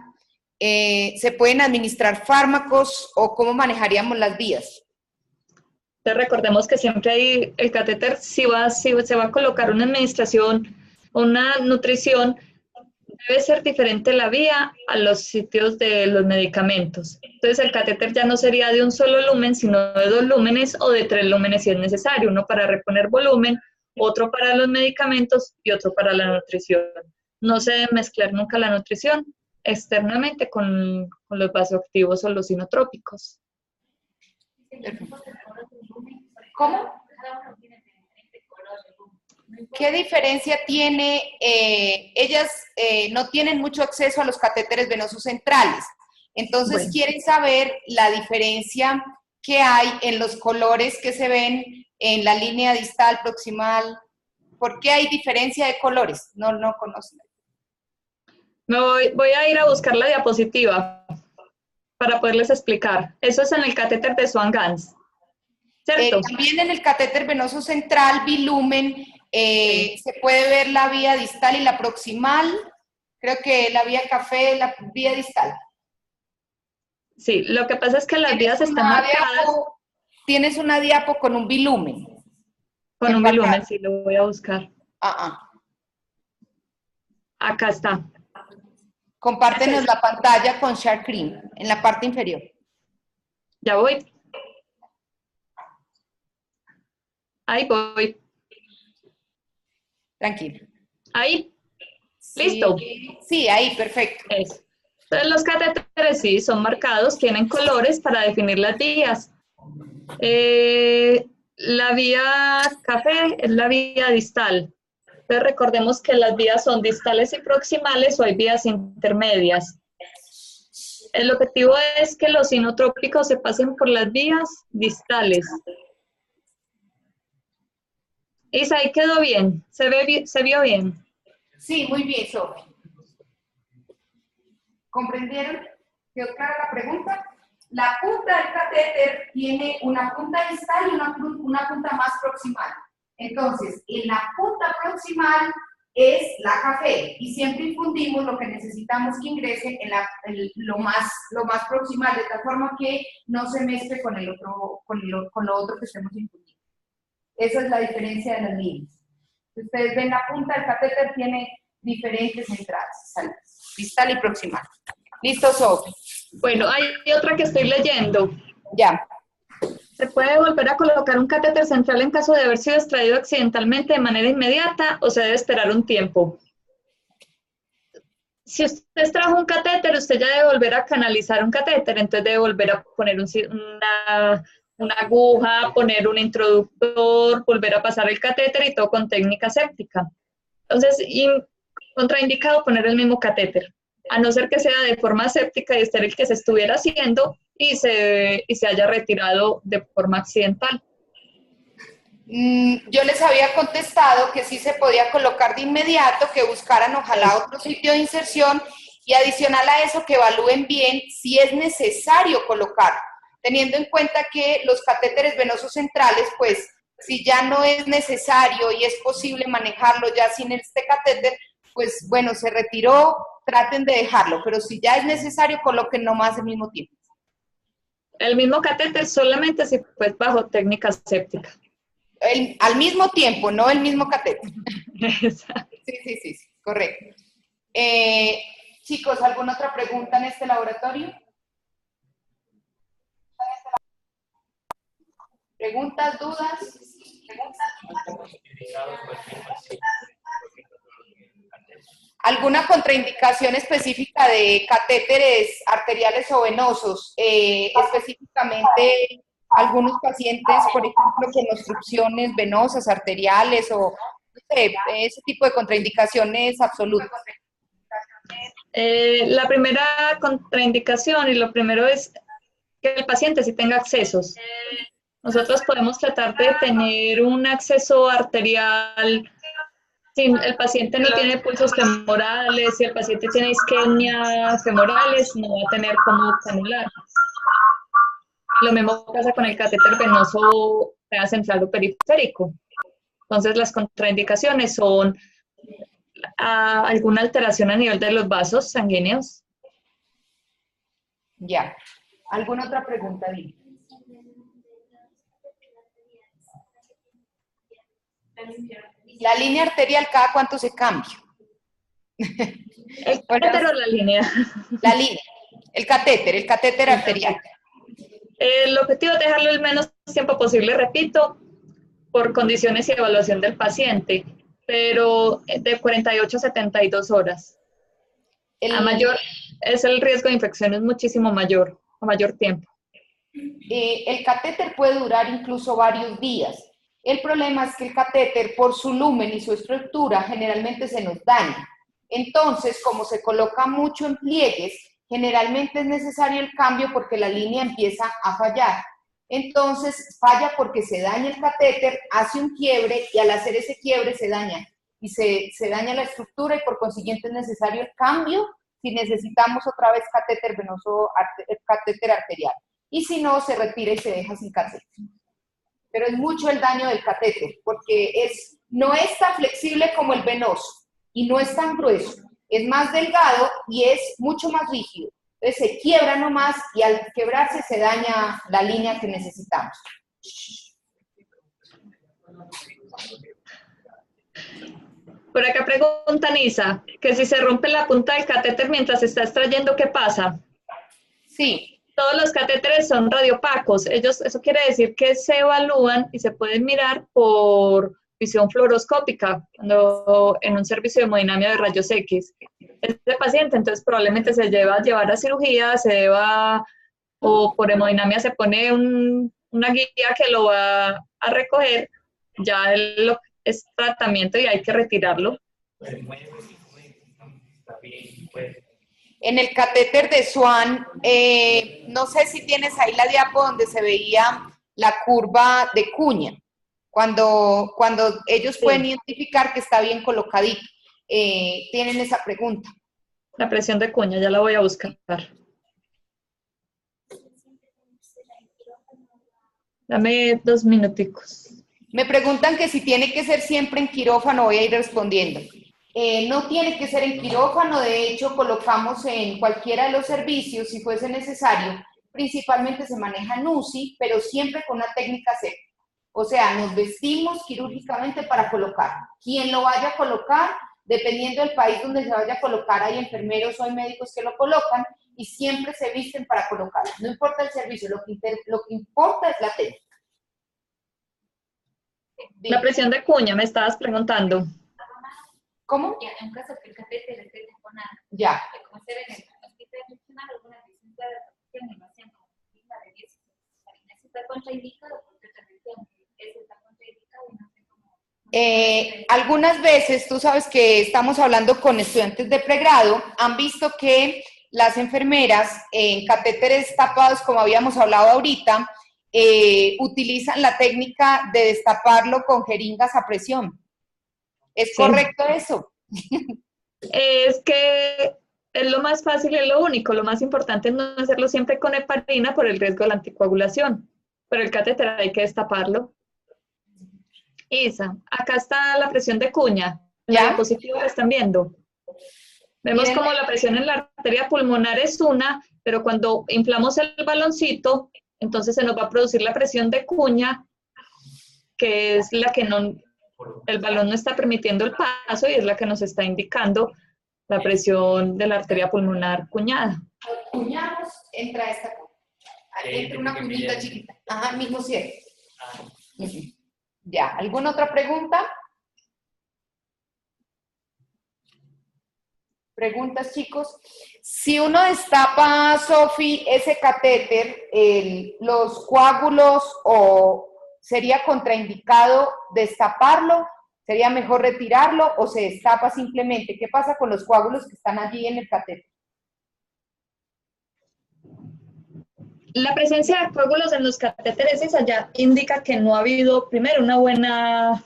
¿se pueden administrar fármacos o cómo manejaríamos las vías? Entonces recordemos que siempre hay el catéter, si se va a colocar una administración, una nutrición, debe ser diferente la vía a los sitios de los medicamentos. Entonces el catéter ya no sería de un solo lumen, sino de 2 lúmenes o de 3 lúmenes si es necesario, uno para reponer volumen, otro para los medicamentos y otro para la nutrición. No se debe mezclar nunca la nutrición externamente con los vasoactivos o los inotrópicos. ¿Cómo? ¿Qué diferencia tiene? Ellas no tienen mucho acceso a los catéteres venosos centrales, entonces Bueno, quieren saber la diferencia que hay en los colores que se ven en la línea distal, proximal. ¿Por qué hay diferencia de colores? No conocen. voy a ir a buscar la diapositiva para poderles explicar. Eso es en el catéter de Swan-Ganz, ¿cierto? También en el catéter venoso central, bilumen, se puede ver la vía distal y la proximal. Creo que la vía café es la vía distal. Sí, lo que pasa es que las vías están marcadas. Tienes una diapo con un bilumen. Con un bilumen, sí, lo voy a buscar. Acá está. Compártenos la pantalla con Share Screen, en la parte inferior. Ya voy. Ahí voy. Tranquilo. Ahí. ¿Listo? Sí, ahí, perfecto. Eso. Entonces los catéteres sí son marcados, tienen colores para definir las vías. La vía café es la vía distal. Entonces recordemos que las vías son distales y proximales o hay vías intermedias. El objetivo es que los inotrópicos se pasen por las vías distales. Isa, ahí quedó bien, se vio bien. Sí, muy bien, Sofi. ¿Comprendieron? ¿Quedó clara la pregunta? La punta del catéter tiene una punta distal y una punta más proximal. Entonces, en la punta proximal es la café y siempre infundimos lo que necesitamos que ingrese en lo más proximal, de tal forma que no se mezcle con lo otro que estemos infundiendo. Esa es la diferencia de las líneas. Ustedes ven la punta del catéter tiene diferentes entradas, salidas, distal y proximal. ¿Listo, Sofi? Bueno, hay otra que estoy leyendo. Ya. ¿Se puede volver a colocar un catéter central en caso de haber sido extraído accidentalmente de manera inmediata o se debe esperar un tiempo? Si usted extrajo un catéter, usted ya debe volver a canalizar un catéter, entonces debe volver a poner una aguja, poner un introductor, volver a pasar el catéter y todo con técnica séptica. Entonces, contraindicado poner el mismo catéter, a no ser que sea de forma séptica y esté el que se estuviera haciendo y se haya retirado de forma accidental. Yo les había contestado que sí se podía colocar de inmediato, que buscaran ojalá otro sitio de inserción y adicional a eso que evalúen bien si es necesario colocarlo, teniendo en cuenta que los catéteres venosos centrales, pues si ya no es necesario y es posible manejarlo ya sin este catéter, pues bueno, se retiró, traten de dejarlo, pero si ya es necesario, coloquen nomás al mismo tiempo. El mismo catéter solamente si pues bajo técnica séptica. Al mismo tiempo, no el mismo catéter. Exacto. Sí, correcto. Chicos, ¿alguna otra pregunta en este laboratorio? ¿Preguntas, dudas? ¿Alguna contraindicación específica de catéteres arteriales o venosos? Específicamente, algunos pacientes, por ejemplo, con obstrucciones venosas, arteriales o no sé, ese tipo de contraindicaciones absolutas. La primera contraindicación y lo primero es que el paciente sí tenga accesos. Nosotros podemos tratar de tener un acceso arterial si el paciente no tiene pulsos femorales, si el paciente tiene isquemia femorales, no va a tener cómo canular. Lo mismo pasa con el catéter venoso central o periférico. Entonces, las contraindicaciones son alguna alteración a nivel de los vasos sanguíneos. Ya. ¿Alguna otra pregunta, Dili? La línea arterial, ¿cada cuánto se cambia? ¿El catéter o la línea? La línea, el catéter arterial. El objetivo es dejarlo el menos tiempo posible, repito, por condiciones y evaluación del paciente, pero de 48 a 72 horas. A mayor, es el riesgo de infección es muchísimo mayor, a mayor tiempo. El catéter puede durar incluso varios días. El problema es que el catéter, por su lumen y su estructura, generalmente se nos daña. Entonces, como se coloca mucho en pliegues, generalmente es necesario el cambio porque la línea empieza a fallar. Entonces, falla porque se daña el catéter, hace un quiebre y al hacer ese quiebre se daña. Y se daña la estructura y por consiguiente es necesario el cambio si necesitamos otra vez catéter venoso, catéter arterial. Y si no, se retira y se deja sin catéter. Pero es mucho el daño del catéter, porque no es tan flexible como el venoso y no es tan grueso. Es más delgado y es mucho más rígido. Entonces se quiebra nomás y al quebrarse se daña la línea que necesitamos. Por acá pregunta Nisa, que si se rompe la punta del catéter mientras se está extrayendo, ¿qué pasa? Sí. Todos los catéteres son radiopacos. Eso quiere decir que se evalúan y se pueden mirar por visión fluoroscópica en un servicio de hemodinamia de rayos X. Este paciente entonces probablemente se lleva a llevar a cirugía, o por hemodinamia se pone una guía que lo va a recoger, ya es tratamiento y hay que retirarlo. En el catéter de Swan, no sé si tienes ahí la diapo donde se veía la curva de cuña, cuando ellos pueden identificar que está bien colocadito. Tienen esa pregunta. La presión de cuña, ya la voy a buscar. Dame 2 minuticos. Me preguntan que si tiene que ser siempre en quirófano, voy a ir respondiendo. No tiene que ser en quirófano, de hecho colocamos en cualquiera de los servicios si fuese necesario. Principalmente se maneja en UCI, pero siempre con una técnica aséptica. O sea, nos vestimos quirúrgicamente para colocar. Quien lo vaya a colocar, dependiendo del país donde se vaya a colocar, hay enfermeros o hay médicos que lo colocan y siempre se visten para colocarlo. No importa el servicio, lo que importa es la técnica. La presión de cuña, me estabas preguntando. ¿Cómo? En caso que el catéter esté deponado. Ya. Como se ve en el hospital regional, algunas dicen que la animación como la de 10 eso está contraindicado porque otra región eso está contraindicado y no sé cómo. Algunas veces, tú sabes que estamos hablando con estudiantes de pregrado, han visto que las enfermeras en catéteres tapados, como habíamos hablado ahorita, utilizan la técnica de destaparlo con jeringas a presión. ¿Es correcto eso? Es que es lo más fácil y lo único. Lo más importante es no hacerlo siempre con heparina por el riesgo de la anticoagulación. Pero el catéter hay que destaparlo. Isa, acá está la presión de cuña. La diapositiva la están viendo. Vemos como la presión en la arteria pulmonar es una, pero cuando inflamos el baloncito, entonces se nos va a producir la presión de cuña que es la que no, el balón no está permitiendo el paso y es la que nos está indicando la presión de la arteria pulmonar cuñada. Cuñamos, entra esta. Ahí entra una cuñita chiquita. Ajá, mismo cierre. Ya, ¿alguna otra pregunta? Preguntas, chicos. Si uno destapa, Sofi, ese catéter, los coágulos, o sería contraindicado destaparlo, sería mejor retirarlo o se destapa simplemente. ¿Qué pasa con los coágulos que están allí en el catéter? La presencia de coágulos en los catéteres allá indica que no ha habido, primero, una buena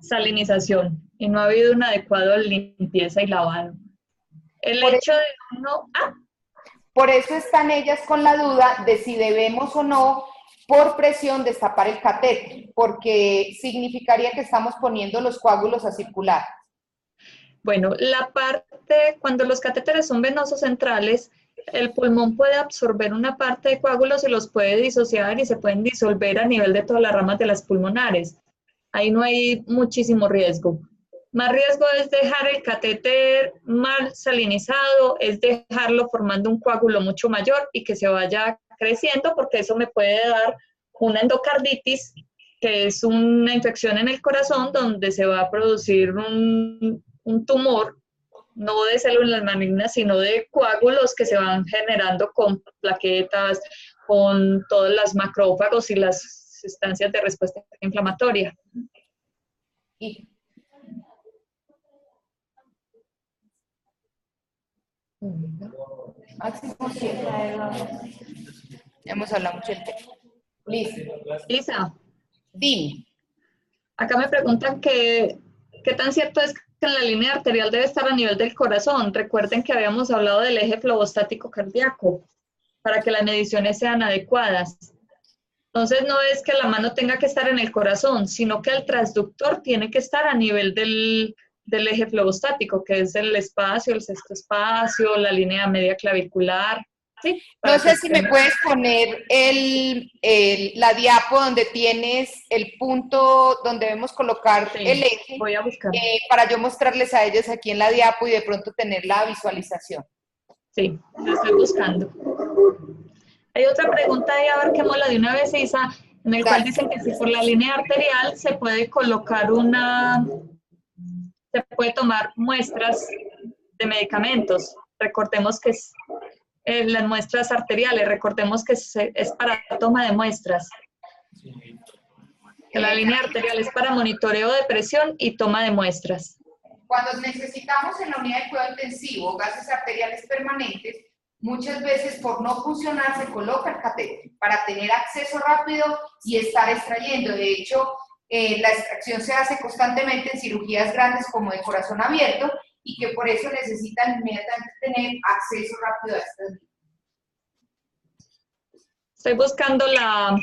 salinización y no ha habido una adecuada limpieza y lavado. El hecho de uno... Por eso están ellas con la duda de si debemos o no, por presión, destapar el catéter, porque significaría que estamos poniendo los coágulos a circular. Bueno, la parte, cuando los catéteres son venosos centrales, el pulmón puede absorber una parte de coágulos y los puede disociar y se pueden disolver a nivel de todas las ramas de las pulmonares. Ahí no hay muchísimo riesgo. Más riesgo es dejar el catéter mal salinizado, es dejarlo formando un coágulo mucho mayor y que se vaya creciendo, porque eso me puede dar una endocarditis, que es una infección en el corazón donde se va a producir un tumor, no de células malignas, sino de coágulos que se van generando con plaquetas, con todas las macrófagos y las sustancias de respuesta inflamatoria. Máximo 7. Ya hemos hablado mucho del tema. Lisa, dime. Acá me preguntan qué tan cierto es que la línea arterial debe estar a nivel del corazón. Recuerden que habíamos hablado del eje flebostático cardíaco para que las mediciones sean adecuadas. Entonces no es que la mano tenga que estar en el corazón, sino que el transductor tiene que estar a nivel del eje flebostático, que es el espacio, el sexto espacio, la línea media clavicular. ¿Sí? No sé si me puedes poner la diapo donde tienes el punto donde debemos colocar el eje. Voy a buscar. Para yo mostrarles a ellos aquí en la diapo y de pronto tener la visualización. Sí, lo estoy buscando. Hay otra pregunta ahí, abarquémosla de una vez, Isa, en el cual dicen que si por la línea arterial se puede colocar se puede tomar muestras de medicamentos. Recordemos que es las muestras arteriales, recordemos que es para toma de muestras. Que la línea arterial es para monitoreo de presión y toma de muestras. Cuando necesitamos en la unidad de cuidado intensivo gases arteriales permanentes, muchas veces por no funcionar se coloca el catéter para tener acceso rápido y estar extrayendo. De hecho, la extracción se hace constantemente en cirugías grandes como de corazón abierto y que por eso necesitan inmediatamente tener acceso rápido a estas líneas. Estoy buscando la...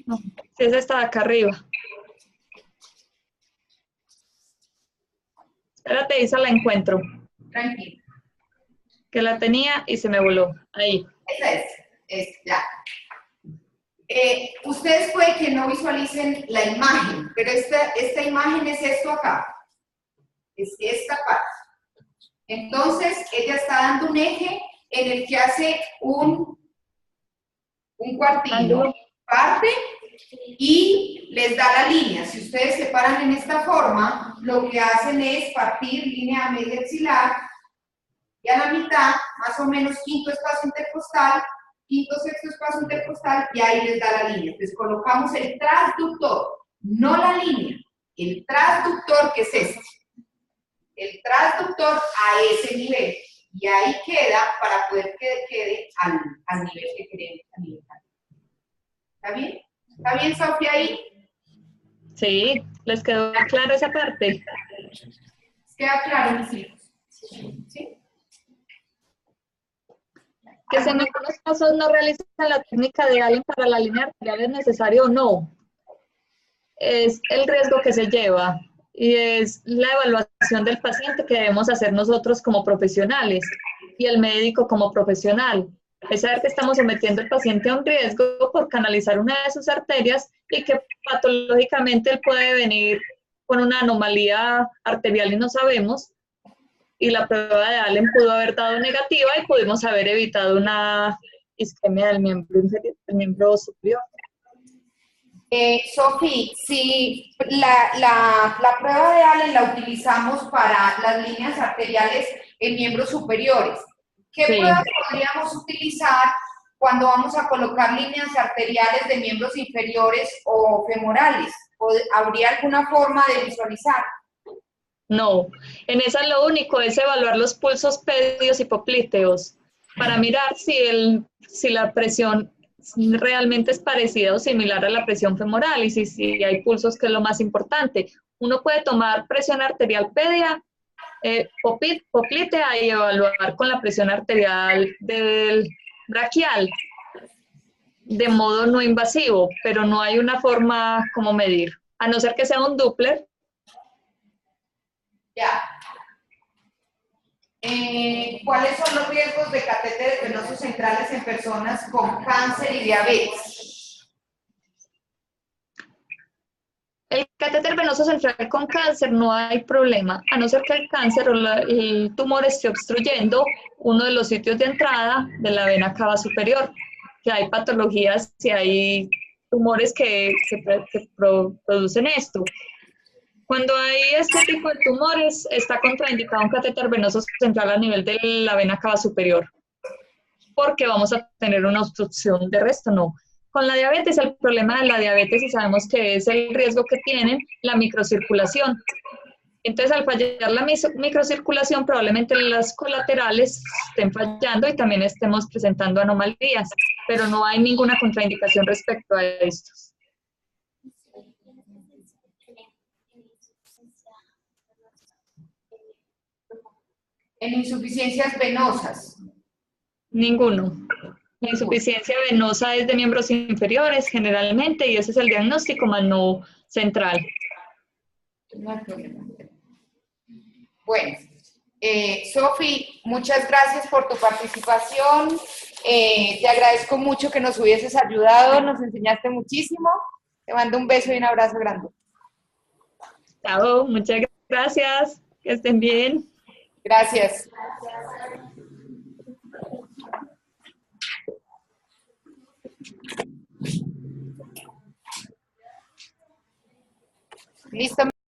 No, si es esta de acá arriba. Espérate, Isa, la encuentro. Tranquilo. Que la tenía y se me voló. Ahí. Esa es, ya. Ustedes puede que no visualicen la imagen, pero esta imagen es esto acá. Es esta parte. Entonces, ella está dando un eje en el que hace un cuartino. Parte y les da la línea. Si ustedes se paran en esta forma, lo que hacen es partir línea media axilar y a la mitad, más o menos quinto espacio intercostal, quinto sexto espacio intercostal y ahí les da la línea. Entonces colocamos el transductor, no la línea, el transductor que es este. El transductor a ese nivel y ahí queda para poder que quede al nivel que queremos. ¿Está bien? ¿Está bien, Sofía, ahí? Sí, ¿les quedó claro esa parte? ¿Queda claro, mis hijos? ¿Sí? Que si en algunos casos no realizan la técnica de Allen para la línea arterial, ¿es necesario o no? Es el riesgo que se lleva y es la evaluación del paciente que debemos hacer nosotros como profesionales y el médico como profesional. es saber que estamos sometiendo al paciente a un riesgo por canalizar una de sus arterias y que patológicamente él puede venir con una anomalía arterial y no sabemos, y la prueba de Allen pudo haber dado negativa y pudimos haber evitado una isquemia del miembro superior. Sofi, si la prueba de Allen la utilizamos para las líneas arteriales en miembros superiores, ¿qué pruebas podríamos utilizar cuando vamos a colocar líneas arteriales de miembros inferiores o femorales? ¿Habría alguna forma de visualizar? No, en esa lo único es evaluar los pulsos pedios y poplíteos para mirar si la presión realmente es parecida o similar a la presión femoral y si hay pulsos, que es lo más importante. Uno puede tomar presión arterial pedia, poplitea y evaluar con la presión arterial del braquial de modo no invasivo, pero no hay una forma como medir, a no ser que sea un Doppler. Ya. ¿Cuáles son los riesgos de catéteres venosos centrales en personas con cáncer y diabetes? El catéter venoso central con cáncer no hay problema, a no ser que el cáncer o el tumor esté obstruyendo uno de los sitios de entrada de la vena cava superior, que hay patologías y hay tumores que producen esto. Cuando hay este tipo de tumores, está contraindicado un catéter venoso central a nivel de la vena cava superior, porque vamos a tener una obstrucción. De resto, no. Con la diabetes, el problema de la diabetes, y sabemos que es el riesgo que tienen, la microcirculación. Entonces, al fallar la microcirculación, probablemente las colaterales estén fallando y también estemos presentando anomalías, pero no hay ninguna contraindicación respecto a estos. En insuficiencias venosas. Ninguno. La insuficiencia venosa es de miembros inferiores generalmente y ese es el diagnóstico, más no central. No hay problema. Bueno, Sofi, muchas gracias por tu participación. Te agradezco mucho que nos hubieses ayudado, nos enseñaste muchísimo. Te mando un beso y un abrazo grande. Chao, muchas gracias. Que estén bien. Gracias. Listo.